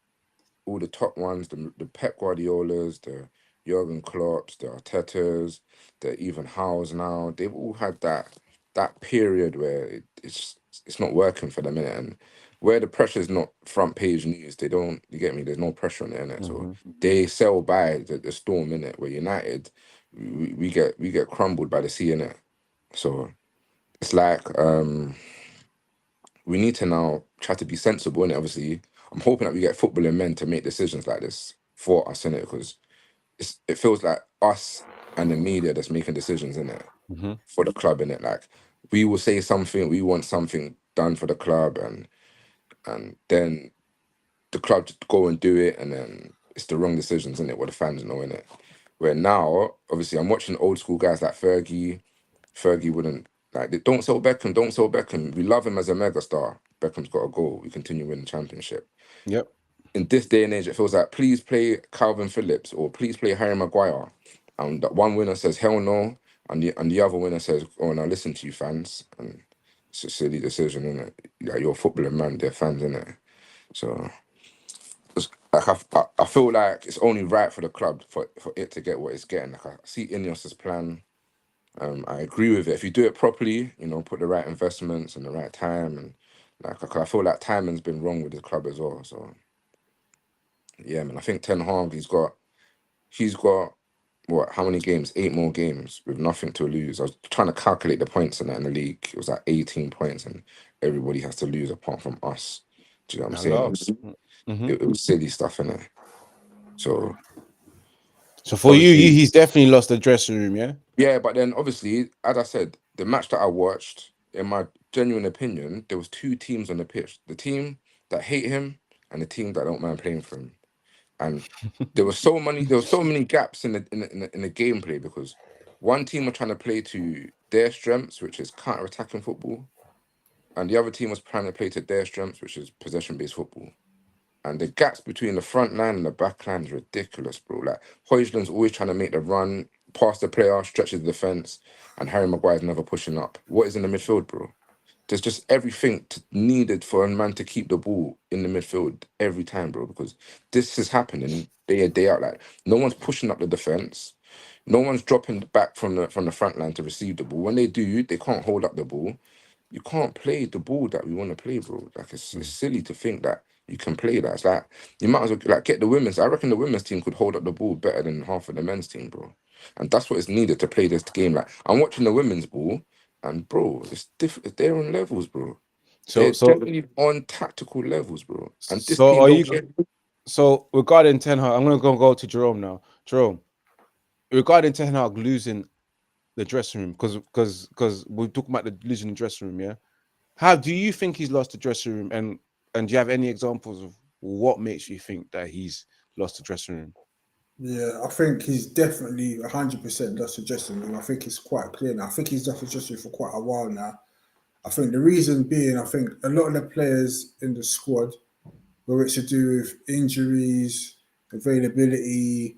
All the top ones, the Pep Guardiolas, the Jurgen Klopps, the Artetas, the even Howes now, they've all had that period where it's not working for them innit? And where the pressure's not front page news, they don't you get me, there's no pressure on it in it. So Mhm. they sell by the storm in it. Where United we get crumbled by the sea in it. So it's like we need to now try to be sensible in it. Obviously, I'm hoping that we get footballing men to make decisions like this for us in it because it feels like us and the media that's making decisions in it Mhm. for the club in it. Like we will say something, we want something done for the club, and then the club just go and do it, and then it's the wrong decisions in it. What the fans know in it. Where now, obviously, I'm watching old school guys like Fergie. Fergie wouldn't don't sell Beckham, don't sell Beckham. We love him as a megastar. Beckham's got a goal. We continue winning championship. Yep. In this day and age, it feels like please play Calvin Phillips or please play Harry Maguire. And that one winner says hell no, and the other winner says, oh now listen to you fans. And it's a silly decision, isn't it? Like you're a footballing man, they're fans, in it. So like I feel like it's only right for the club for it to get what it's getting. Like I see Ineos's plan. I agree with it. If you do it properly, put the right investments and the right time, and like I feel like timing's been wrong with the club as well. So yeah, man, I think Ten Hag he's got what? How many games? 8 more games with nothing to lose. I was trying to calculate the points in the league. It was like 18 points, and everybody has to lose apart from us. Do you know what I'm A saying? lot. Mhm. It was silly stuff in it. So So for you, obviously, he's definitely lost the dressing room, yeah. yeah, but then obviously, as I said, the match that I watched, in my genuine opinion, there was two teams on the pitch: the team that hate him and the team that don't mind playing for him. and there were so many gaps in the gameplay because one team were trying to play to their strengths, which is counter-attacking football, and the other team was trying to play to their strengths, which is possession-based football. And the gaps between the front line and the back line is ridiculous, bro. Like, Hojlund's always trying to make the run, pass the player, stretches the defence, and Harry Maguire's never pushing up. What is in the midfield, bro? There's just everything needed for a man to keep the ball in the midfield every time, bro, because this is happening day in, day out. Like, no one's pushing up the defence. No one's dropping back from the front line to receive the ball. When they do, they can't hold up the ball. You can't play the ball that we want to play, bro. Like, it's silly to think that you can play that. It's like, you might as well like get the women's. I reckon the women's team could hold up the ball better than half of the men's team, bro. And that's what is needed to play this game. Like, I'm watching the women's ball, and bro, it's different. They're on levels, bro. They're definitely on tactical levels, bro. And this team don't get. So regarding Ten Hag, I'm gonna go to Jerome now. Jerome, regarding Ten Hag losing the dressing room, because we're talking about the losing the dressing room, yeah. How do you think he's lost the dressing room, and do you have any examples of what makes you think that he's lost the dressing room? Yeah, I think he's definitely 100% lost the dressing room. I think it's quite clear now. I think he's lost the dressing room for quite a while now. I think the reason being, I think a lot of the players in the squad, whether it's to do with injuries, availability,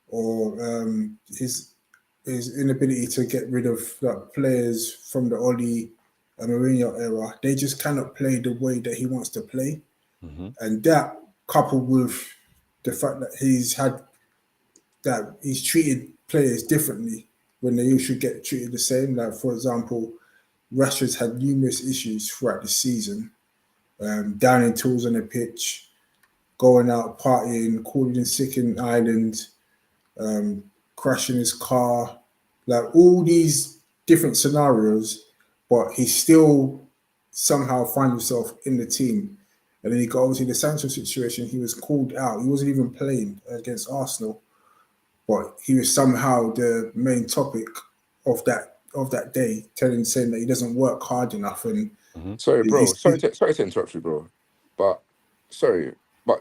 or his inability to get rid of players from the Oli and Mourinho era, they just cannot play the way that he wants to play. And that, coupled with the fact that he's treated players differently when they should get treated the same. Like, for example, Rashford's had numerous issues throughout the season, downing tools on the pitch, going out partying, calling in sick in Ireland, crashing his car, like all these different scenarios, but he still somehow finds himself in the team. And then he got obviously the Sancho situation, he was called out. He wasn't even playing against Arsenal, but he was somehow the main topic of that day, saying that he doesn't work hard enough. And sorry, bro. Sorry to interrupt you, bro. But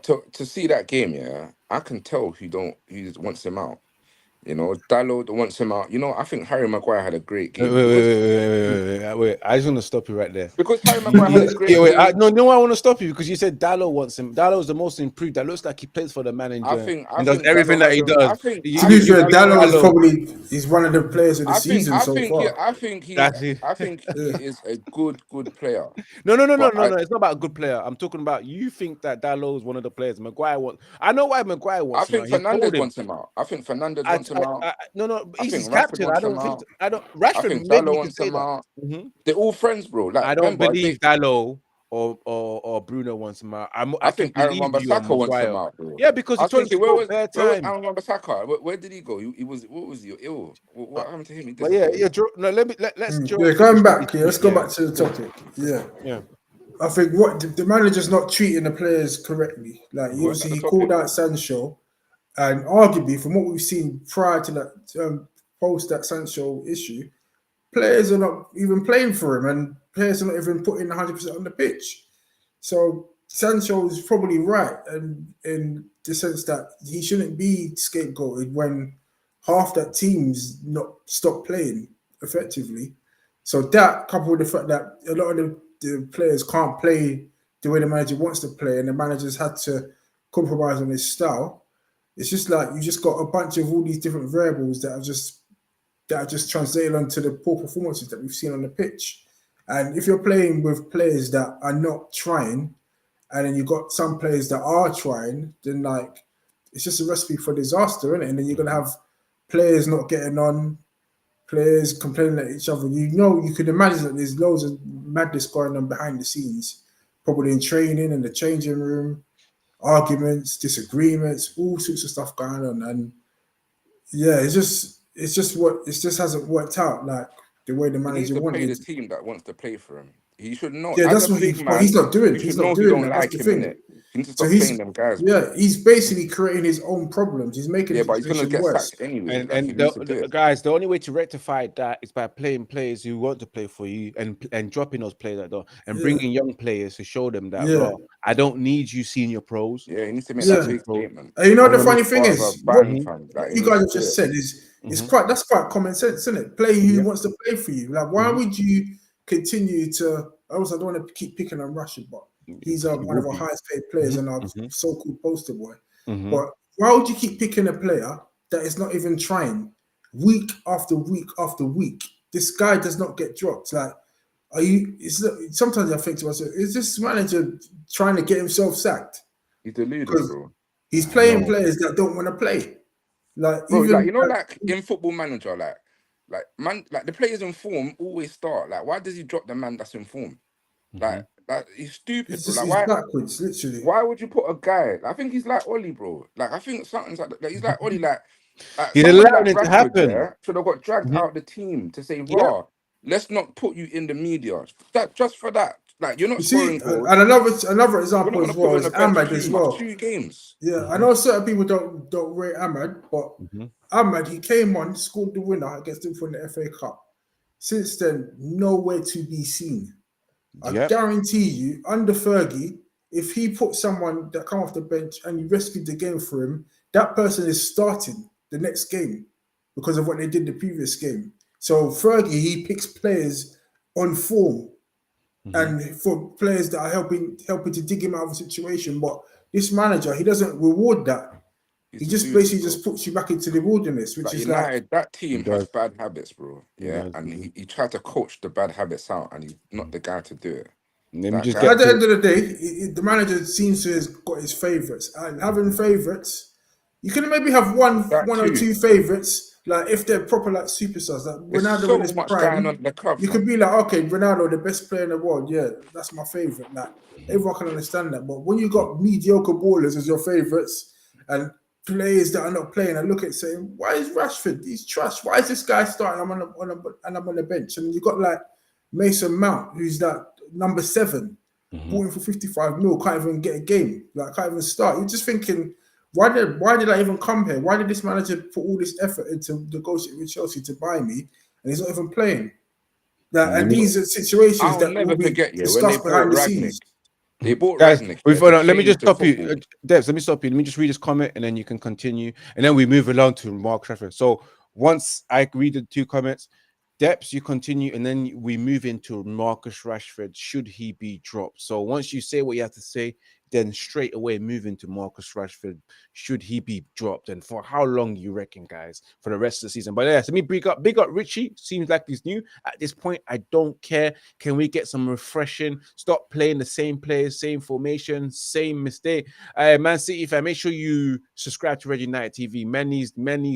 to see that game, yeah, I can tell he wants him out. You know, Dalot wants him out. You know, I think Harry Maguire had a great game. Wait. I just want to stop you right there. Because Harry Maguire had a great game. I want to stop you because you said Dalot wants him. Dalot is the most improved. That looks like he plays for the manager. I think does everything that he does. To be fair, Dalot is probably he's one of the players of the season so far. I think he is a good player. No. It's not about a good player. I'm talking about you think that Dalot is one of the players. Maguire wants. I know why Maguire wants him. I think Fernandes wants him out. I think Fernandes wants him out. No. He's his Rashford captain. I don't think. Rashford. I think Dalot wants him out. They're all friends, bro. Like, I don't believe Dalot or Bruno wants him out. I think Aaron Wan-Bissaka wants him out, bro. Yeah, because he told us where was Aaron Wan-Bissaka? Where did he go? What was he ill? What happened to him? Let's going back. Let's go back to the topic. Yeah. I think the manager's not treating the players correctly. Like, obviously he called out Sancho, and arguably from what we've seen prior to that post that Sancho issue, players are not even playing for him, and players are not even putting 100% on the pitch. So Sancho is probably right, and in the sense that he shouldn't be scapegoated when half that team's not stopped playing effectively. So that, coupled with the fact that a lot of the players can't play the way the manager wants to play, and the manager's had to compromise on his style, it's just like you just got a bunch of all these different variables that are just translated onto the poor performances that we've seen on the pitch. And if you're playing with players that are not trying, and then you've got some players that are trying, then like it's just a recipe for disaster, isn't it? And then you're gonna have players not getting on, players complaining at each other. You could imagine that there's loads of madness going on behind the scenes, probably in training and the changing room, arguments, disagreements, all sorts of stuff going on. And yeah, it just hasn't worked out like the way the manager wanted. He needs to play the team that wants to play for him. He should know. Yeah, that's what he's not doing. He's not doing. Like him, innit? He need to So stop playing them guys, bro. he's basically creating his own problems. He's making Yeah, the but he's gonna situation get worse. sacked anyway. Like, he And needs to do it. guys, the only way to rectify that is by playing players who want to play for you and dropping those players that don't, and bringing young players to show them that, bro, I don't need you senior pros. Yeah, he needs to make that Yeah. big statement. And you know I'm the gonna funny make thing Part of a is, what band, fam. Like, he you needs guys to have do just it. said is that's quite common sense, isn't it? Play who wants to play for you. Like, why would you continue to? Also, I don't want to keep picking on Rashford, but he's one of our highest paid players and our so-called poster boy. But why would you keep picking a player that is not even trying week after week after week? This guy does not get dropped. Like, sometimes I think to myself, is this manager trying to get himself sacked? He's deluded, Because bro. he's playing players that don't want to play. Like, Bro, even like, you know, like in Football Manager, like man, like the players in form always start. Like, why does he drop the man that's in form? Like he's stupid, bro. Like, he's backwards, literally. why would you put a guy? I think he's like Ollie, bro. Like, I think something's like he's like Ollie. Like He's somebody like allowing it to Rashford, happen. yeah, should have got dragged out the team to say, Yeah. "Raw, let's not put you in the media." That just for that, like, you're not You see, scoring goals. and another We're not example gonna as put well you on is the bench Ahmad too as much. well. 2 games. Yeah, I know certain people don't rate Ahmad, but Ahmad, he came on, scored the winner against him for the FA Cup. Since then, nowhere to be seen. I guarantee you, under Fergie, if he put someone that come off the bench and he rescued the game for him, that person is starting the next game because of what they did the previous game. So Fergie, he picks players on form and for players that are helping to dig him out of a situation. But this manager, he doesn't reward that. He just basically just puts you back into the wilderness, which is United, that team has does. bad habits, bro. Yeah, and he tried to coach the bad habits out, and he's not the guy to do it. Let me just at the end of the day, the manager seems to have got his favourites. And having favourites, you can maybe have one or two favourites. Like, if they're proper like superstars, like There's Ronaldo so in his much prime, going on in the club, you could be like, okay, Ronaldo, the best player in the world. Yeah, that's my favourite. Like, everyone can understand that. But when you got mediocre ballers as your favourites and players that are not playing, I look at saying, why is Rashford? He's trash. Why is this guy starting? I'm on the bench. And you got like Mason Mount, who's that number 7, bought him for 55 mil, can't even get a game, like can't even start. You're just thinking, why did I even come here? Why did this manager put all this effort into negotiating with Chelsea to buy me, and he's not even playing? And these are situations I'll that never will be forget you when they discussed behind bought the Ragnick. scenes. They bought Guys, Ragnick. let me just stop you, Debs. Let me stop you. Let me just read this comment, and then you can continue, and then we move along to Mark Rashford. So once I read the 2 comments, Debs, you continue, and then we move into Marcus Rashford. Should he be dropped? So once you say what you have to say, then straight away move into Marcus Rashford. Should he be dropped, and for how long you reckon, guys, for the rest of the season? But yeah, let me big up Richie. Seems like he's new at this point. I don't care. Can we get some refreshing? Stop playing the same players, same formation, same mistake. Man City fan, make sure you subscribe to Red United TV. Many's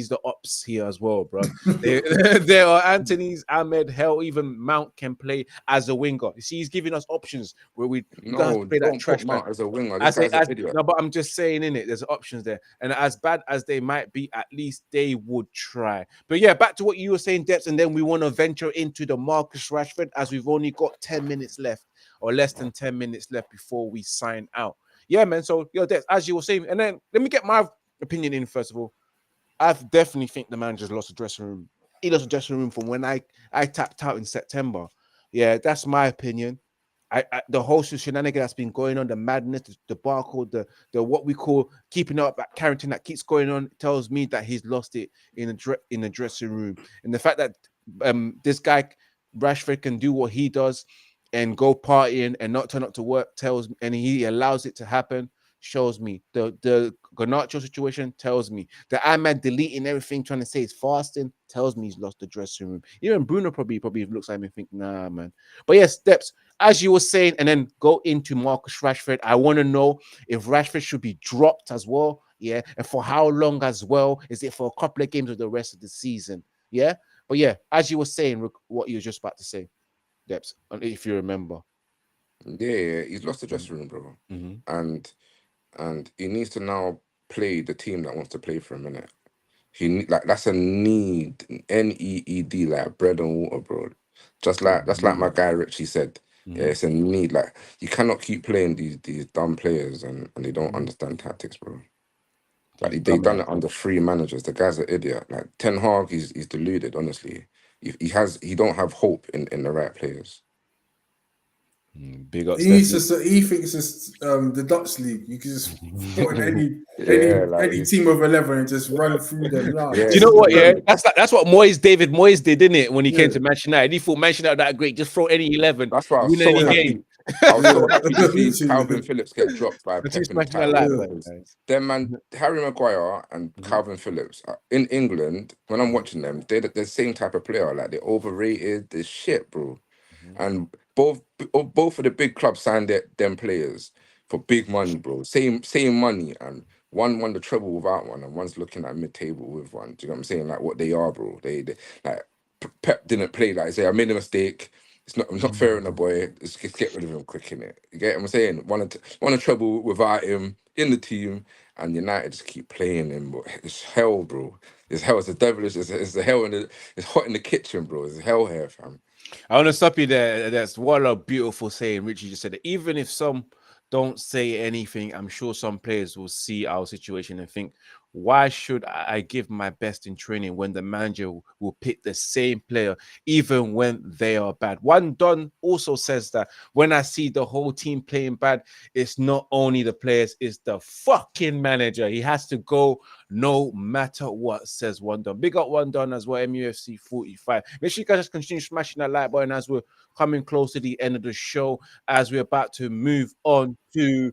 the ops here as well, bro. There are Anthony's, Ahmed, hell, even Mount can play as a winger. You see, he's giving us options where we don't have to play that trash Mount as a winger. This guy's an idiot. No, but I'm just saying, in it, there's options there, and as bad as they might be, at least they would try. But yeah, back to what you were saying, Debs, and then we want to venture into the Marcus Rashford, as we've only got 10 minutes left, or less than 10 minutes left before we sign out. Yeah, man. So, Debs, as you were saying, and then let me get my opinion in first of all. I definitely think the manager's lost the dressing room. He lost the dressing room from when I tapped out in September. Yeah, that's my opinion. The whole shenanigan that's been going on, the madness, the debacle, the what we call keeping up at Carrington that keeps going on, tells me that he's lost it in the dressing room. And the fact that this guy Rashford can do what he does and go partying and not turn up to work and he allows it to happen, shows me. The Garnacho situation tells me. The Ahmad deleting everything, trying to say it's fasting, tells me he's lost the dressing room. Even Bruno probably looks at me and think, nah, man. But yes, Steps, as you were saying, and then go into Marcus Rashford. I want to know if Rashford should be dropped as well. Yeah. And for how long as well? Is it for a couple of games or the rest of the season? Yeah. But yeah, as you were saying, what you were just about to say, Debs, if you remember. Yeah, he's lost the dressing room, bro. And he needs to now play the team that wants to play for a minute. That's a need, NEED, like bread and water, bro. That's like my guy Richie said. Yeah, it's a need. Like, you cannot keep playing these dumb players and they don't understand tactics, bro. Like, they done it under 3 managers. The guy's an idiot. Like, Ten Hag, he's deluded. Honestly, he don't have hope in the right players. Big up, He Steffi. he thinks it's the Dutch league. You can just put on Yeah, like any team of 11 and just run through them. Nah, Yeah, Do you this know is the what? Yeah, Prem. that's what David Moyes did, didn't it? When he came Yeah, to Manchester United, he thought Manchester United that great. Just throw any 11, that's why I was win so any yeah, game. happy. I was so yeah. happy to see Calvin Literally. Phillips get dropped by That's who Pep in the smashing that title light, run, Yeah. but because them man, Harry Maguire and Calvin Phillips in England, when I'm watching them, they're the same type of player. Like, they're overrated. They're shit, bro. And both of the big clubs signed them players for big money, bro. Same money, and one won the treble without one, and one's looking at mid-table with one. Do you know what I'm saying? Like, what they are, bro. They like, Pep didn't play like, say, I made a mistake. I'm not fair on the boy. Let's get rid of him quick, innit? You get what I'm saying? Won a treble without him in the team, and United just keep playing him. But it's hell, bro. It's hell. It's the devilish. It's the hell it's hot in the kitchen, bro. It's hell here, fam. I want to stop you there. That's what a beautiful saying. Richie just said that even if some don't say anything, I'm sure some players will see our situation and think, why should I give my best in training when the manager will pick the same player even when they are bad? One Don also says that when I see the whole team playing bad, it's not only the players, it's the fucking manager. He has to go no matter what, says One Don. Big up One Don as well, MUFC 45. Make sure you guys just continue smashing that like button as we're coming close to the end of the show, as we're about to move on to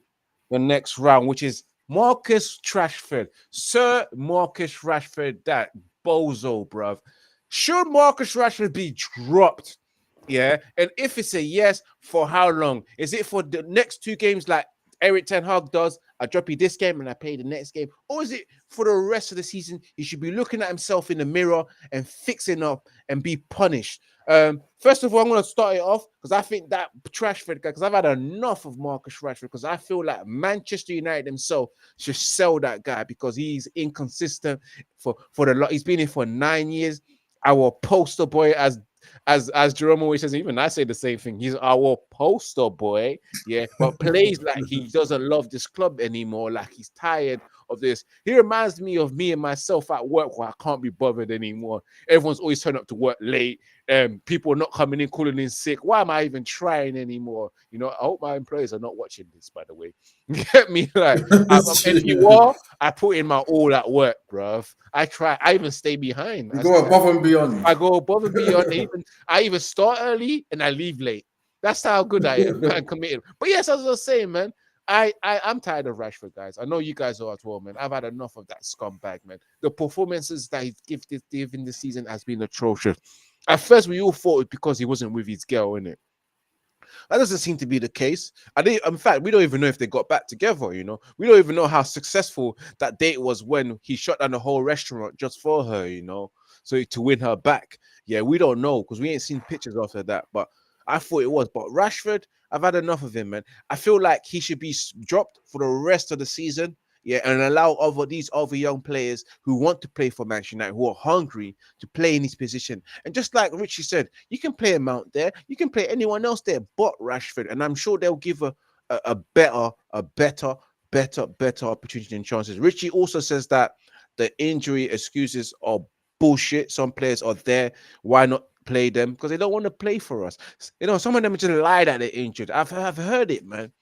the next round, which is Marcus Rashford. Sir Marcus Rashford, that bozo, bruv. Should Marcus Rashford be dropped? Yeah. And if it's a yes, for how long? Is it for the next 2 games like Eric Ten Hag does? I drop you this game and I play the next game. Or is it for the rest of the season? He should be looking at himself in the mirror and fixing up and be punished. First of all, I'm going to start it off because I think that Rashford guy, because I've had enough of Marcus Rashford, because I feel like Manchester United themselves should sell that guy because he's inconsistent for the lot. He's been here for 9 years. Our poster boy, as Jerome always says, even I say the same thing. He's our poster boy, yeah, but plays like he doesn't love this club anymore, like he's tired of this. He reminds me of me and myself at work where I can't be bothered anymore. Everyone's always turning up to work late. People are not coming in, calling in sick. Why am I even trying anymore? You know, I hope my employees are not watching this, by the way. Get me? Like, and if you are, I put in my all at work, bruv. I try. I even stay behind. You go above and beyond. I go above and beyond. I even start early and I leave late. That's how good I am. I'm committed. But yes, as I was saying, man, I'm tired of Rashford, guys. I know you guys are as well, man. I've had enough of that scumbag, man. The performances that he's given this season has been atrocious. At first, we all thought it because he wasn't with his girl, innit? That doesn't seem to be the case. In fact, we don't even know if they got back together, you know. We don't even know how successful that date was when he shut down the whole restaurant just for her, you know, so to win her back. Yeah, we don't know because we ain't seen pictures after that, but I thought it was. But Rashford, I've had enough of him, man. I feel like he should be dropped for the rest of the season. Yeah, and allow these other young players who want to play for Manchester United, who are hungry to play in his position. And just like Richie said, you can play him out there, you can play anyone else there but Rashford, and I'm sure they'll give a better opportunity and chances. Richie also says that the injury excuses are bullshit. Some players are there. Why not play them? Because they don't want to play for us. You know, some of them just lie that they're injured. I've heard it, man.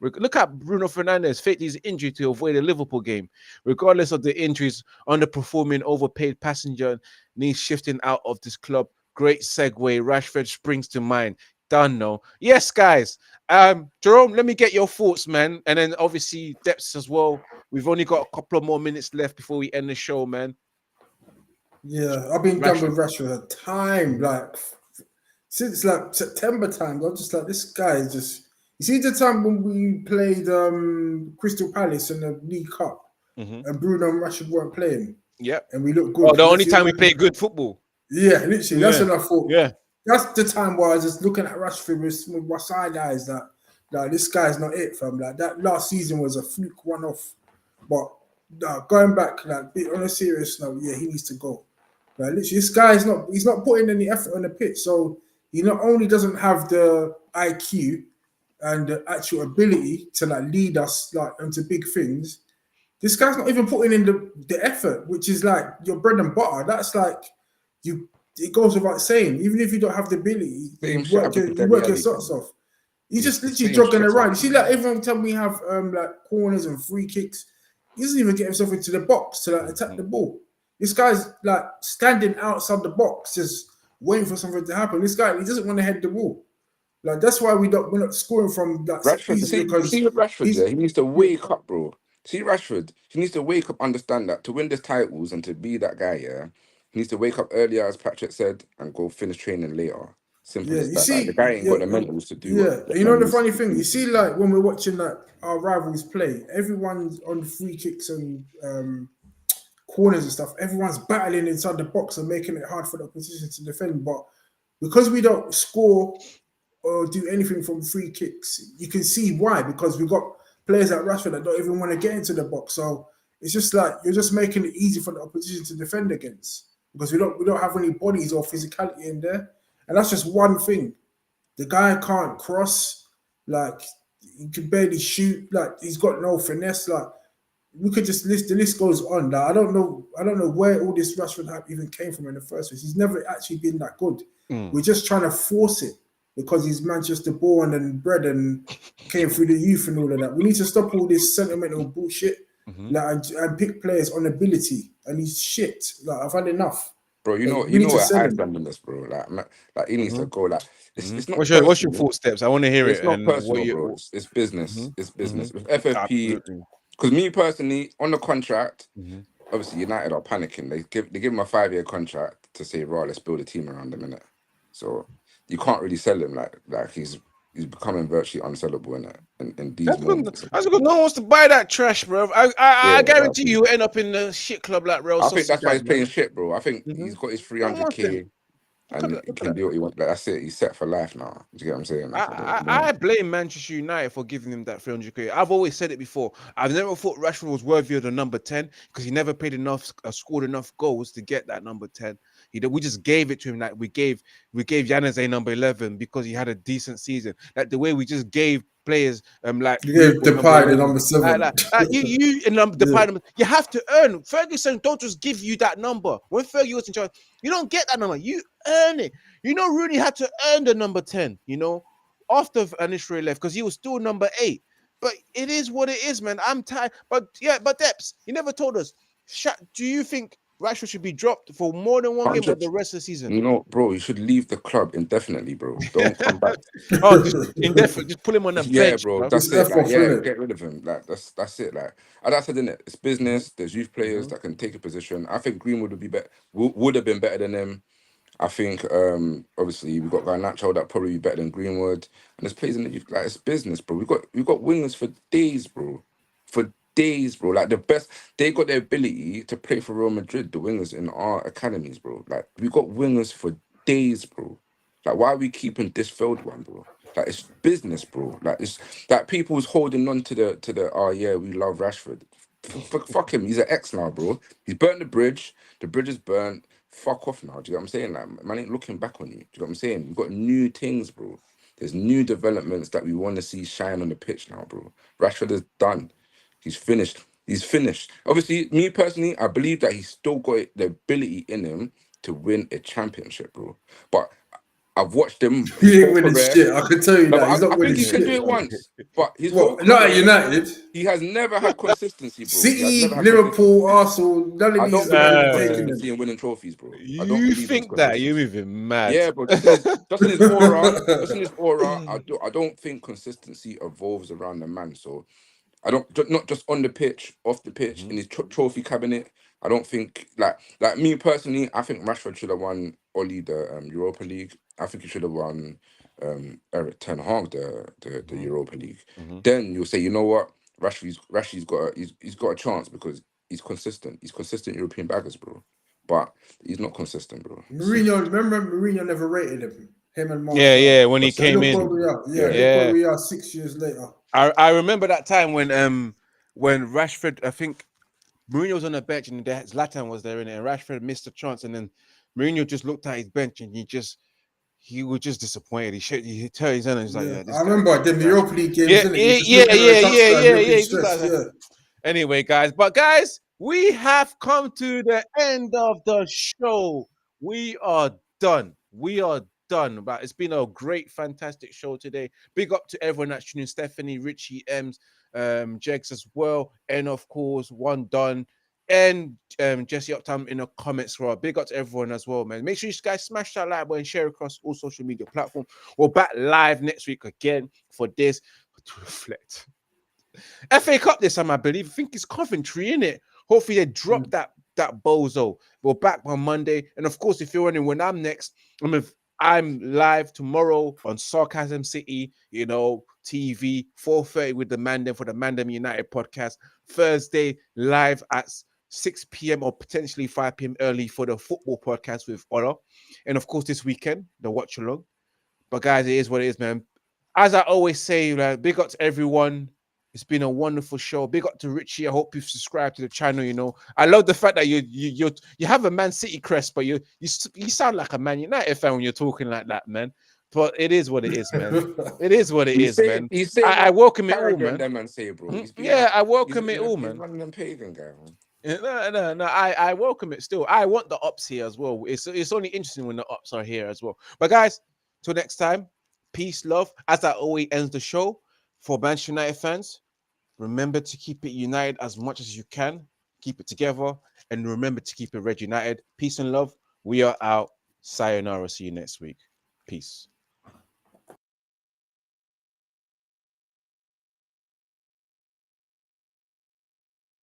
Look at Bruno Fernandes faked his injury to avoid a Liverpool game. Regardless of the injuries, underperforming, overpaid passenger needs shifting out of this club. Great segue. Rashford springs to mind. Done, no. Yes, guys. Jerome, let me get your thoughts, man. And then obviously depths as well. We've only got a couple of more minutes left before we end the show, man. Yeah, I've been done with Rashford a time, like since like September time. I'm just like, this guy is just. You see the time when we played Crystal Palace in the League Cup, and Bruno and Rashford weren't playing. Yep. And we looked good. Oh, the only time we played good football. Yeah, literally. That's when I thought. Yeah. That's the time where I was just looking at Rashford with my side eyes that this guy's not it, fam. Like that last season was a fluke one-off. But going back, like on a serious note, yeah, he needs to go. Like literally, this guy is not. He's not putting any effort on the pitch. So he not only doesn't have the IQ and the actual ability to like lead us like into big things. This guy's not even putting in the effort, which is like your bread and butter. That's like you. It goes without saying. Even if you don't have the ability, Same shit happened to you Demi work your Ali, socks bro. off. He's It's just the literally same jogging shit around. You see, happened. like everyone tell me have like corners and free kicks. He doesn't even get himself into the box to like attack the ball. This guy's like standing outside the box, just waiting for something to happen. This guy, he doesn't want to head the ball. Like that's why we're not scoring from that set Rashford, pieces see because with Rashford, he's yeah, he needs to yeah, wake up, bro. See Rashford, he needs to wake up, understand that to win these titles and to be that guy, yeah, he needs to wake up earlier, as Patrick said, and go finish training later. Simple yeah. as You that. Like the see, guy ain't yeah, got the mentals to do yeah. what You know man the needs funny to thing, you do. see, like when we're watching like our rivals play, everyone's on free kicks and corners and stuff. Everyone's battling inside the box and making it hard for the opposition to defend. But because we don't score or do anything from free kicks, you can see why. Because we've got players like Rashford that don't even want to get into the box. So it's just like you're just making it easy for the opposition to defend against because we don't have any bodies or physicality in there, and that's just one thing. The guy can't cross, like he can barely shoot, like he's got no finesse. Like we could just list the list goes on. Like, I don't know where all this Rashford hype even came from in the first place. He's never actually been that good. We're just trying to force it because he's Manchester born and bred and came through the youth and all of that. We need to stop all this sentimental bullshit, like and pick players on ability. And he's shit. Like I've had enough. Bro, Like, we you need know to where sell I him. stand on this, bro. Like he needs to go. Like it's not What's your personal. footsteps? I want to hear It's it not and what personal, bro. you. It's business. It's Mm-hmm. business with FFP. Absolutely. Because me personally, on the contract, obviously United are panicking. They give him a 5-year contract to say, "Raw, let's build a team around him." Innit? So you can't really sell him like he's becoming virtually unsellable in these That's good. moments. That's good. No one wants to buy that trash, bro. I Yeah, guarantee you end up in the shit club like Real I think that's why Sociedad, he's playing man. shit, bro. I think Mm-hmm. he's got his No one wants him. 300k and he Look at can that. do what he wants. Like, that's it. He's set for life now. Do you get what I'm saying? Like, I blame Manchester United for giving him that 300k. I've always said it before. I've never thought Rashford was worthy of the number 10 because he never played enough, scored enough goals to get that number 10. We just gave it to him like we gave Januzaj number 11 because he had a decent season. Like the way we just gave players like You gave Greenwood number Depay the 11. number 7. You in the Yeah. number, you have to earn. Ferguson don't just give you that number. When Fergie was in charge, you don't get that number. You earn it. You know, Rooney had to earn the number 10, after Van Nistelrooy left because he was still number 8. But it is what it is, man. I'm tired. But Deps, you never told us. Do you think Rashford should be dropped for more than one game or 100. the rest of the season? No, bro, you should leave the club indefinitely, bro. Don't come back. Oh, just indefinitely. Just pull him on the Yeah, bench, bro, bro. It's that's it. F Like, off, yeah, innit? get rid of him. Like, that's it. Like, as I said, in it, it's business. There's youth players that can take a position. I think Greenwood would be better. Would have been better than him. I think, obviously, we've got Garnacho that probably be better than Greenwood, and there's players in the youth. Like, it's business, bro. We got wingers for days, bro. For days, bro. Like the best, they got the ability to play for Real Madrid. The wingers in our academies, bro. Like we got wingers for days, bro. Like why are we keeping this failed one, bro? Like it's business, bro. Like it's like people's holding on to the oh yeah, we love Rashford. Fuck him. He's an ex now, bro. He's burnt the bridge. The bridge is burnt. Fuck off now. Do you know what I'm saying? Like man ain't looking back on you. Do you know what I'm saying? We've got new things, bro. There's new developments that we want to see shine on the pitch now, bro. Rashford is done. He's finished. He's finished. Obviously, me personally, I believe that he's still got the ability in him to win a championship, bro. But I've watched him his He ain't whole winning career. shit. I can tell you No, but that. He's not I think winning he can do shit, it man. once. But his whole What? Not at career, United. he has never had consistency, bro. He has never City, had consistency. Liverpool, Arsenal, none of I don't these believe man in have taken them. consistency and winning trophies, bro. I don't You believe in his think that? You're consistency. even mad. Yeah, bro. Just in his aura, just in his aura. I don't think consistency evolves around the man. So I don't not just on the pitch, off the pitch, in his trophy cabinet. I don't think like me personally. I think Rashford should have won Oli the Europa League. I think he should have won Eric Ten Hag the Europa League. Then you'll say, you know what, Rashford's got he's got a chance because he's consistent. He's consistent European baggers, bro. But he's not consistent, bro. Simple. Mourinho, remember Mourinho never rated him. Him and Yeah, Marshall. when he That's it. came Look where in. we are. Yeah, Yeah. look where Yeah. we are 6 years later. I remember that time when Rashford, I think Mourinho was on the bench and Zlatan was there in it, and Rashford missed a chance, and then Mourinho just looked at his bench and he just he was just disappointed. He turned his end and he's like, yeah, this I guy. remember the Europa League games, Yeah, isn't it? yeah, You're just looking at the touchline, looking He's just stressed. like, Yeah. anyway, guys, we have come to the end of the show. We are done. But it's been a great, fantastic show today. Big up to everyone that's tuning in, Stephanie, Richie, Ems, Jegs as well, and of course, One Done, and Jesse Uptime in the comments. Right, big up to everyone as well, man. Make sure you guys smash that like button, share across all social media platforms. We're back live next week again for this to reflect. FA Cup this time, I believe. I think it's Coventry, in it. Hopefully they drop that bozo. We're back on Monday, and of course, if you're wondering when I'm next, I'm live tomorrow on Sarcasm City, TV 4:30 with the Mandem for the Mandem United podcast. Thursday live at 6 p.m. or potentially 5 p.m. early for the football podcast with Ola, and of course this weekend the watch along. But guys, it is what it is, man. As I always say, like, big up to everyone. It's been a wonderful show. Big up to Richie. I hope you've subscribed to the channel. I love the fact that you have a Man City crest, but you sound like a Man United fan when you're talking like that, man. But it is what it is, man. It is what it is, man. I welcome it all, man. Them and say, bro. I welcome it all, man. He's one of them pagan guy, man. No. I welcome it still. I want the ups here as well. It's only interesting when the ups are here as well. But guys, till next time, peace, love. As that always ends the show, for Manchester United fans, remember to keep it united as much as you can. Keep it together, and remember to keep it red united. Peace and love. We are out. Sayonara. See you next week. Peace.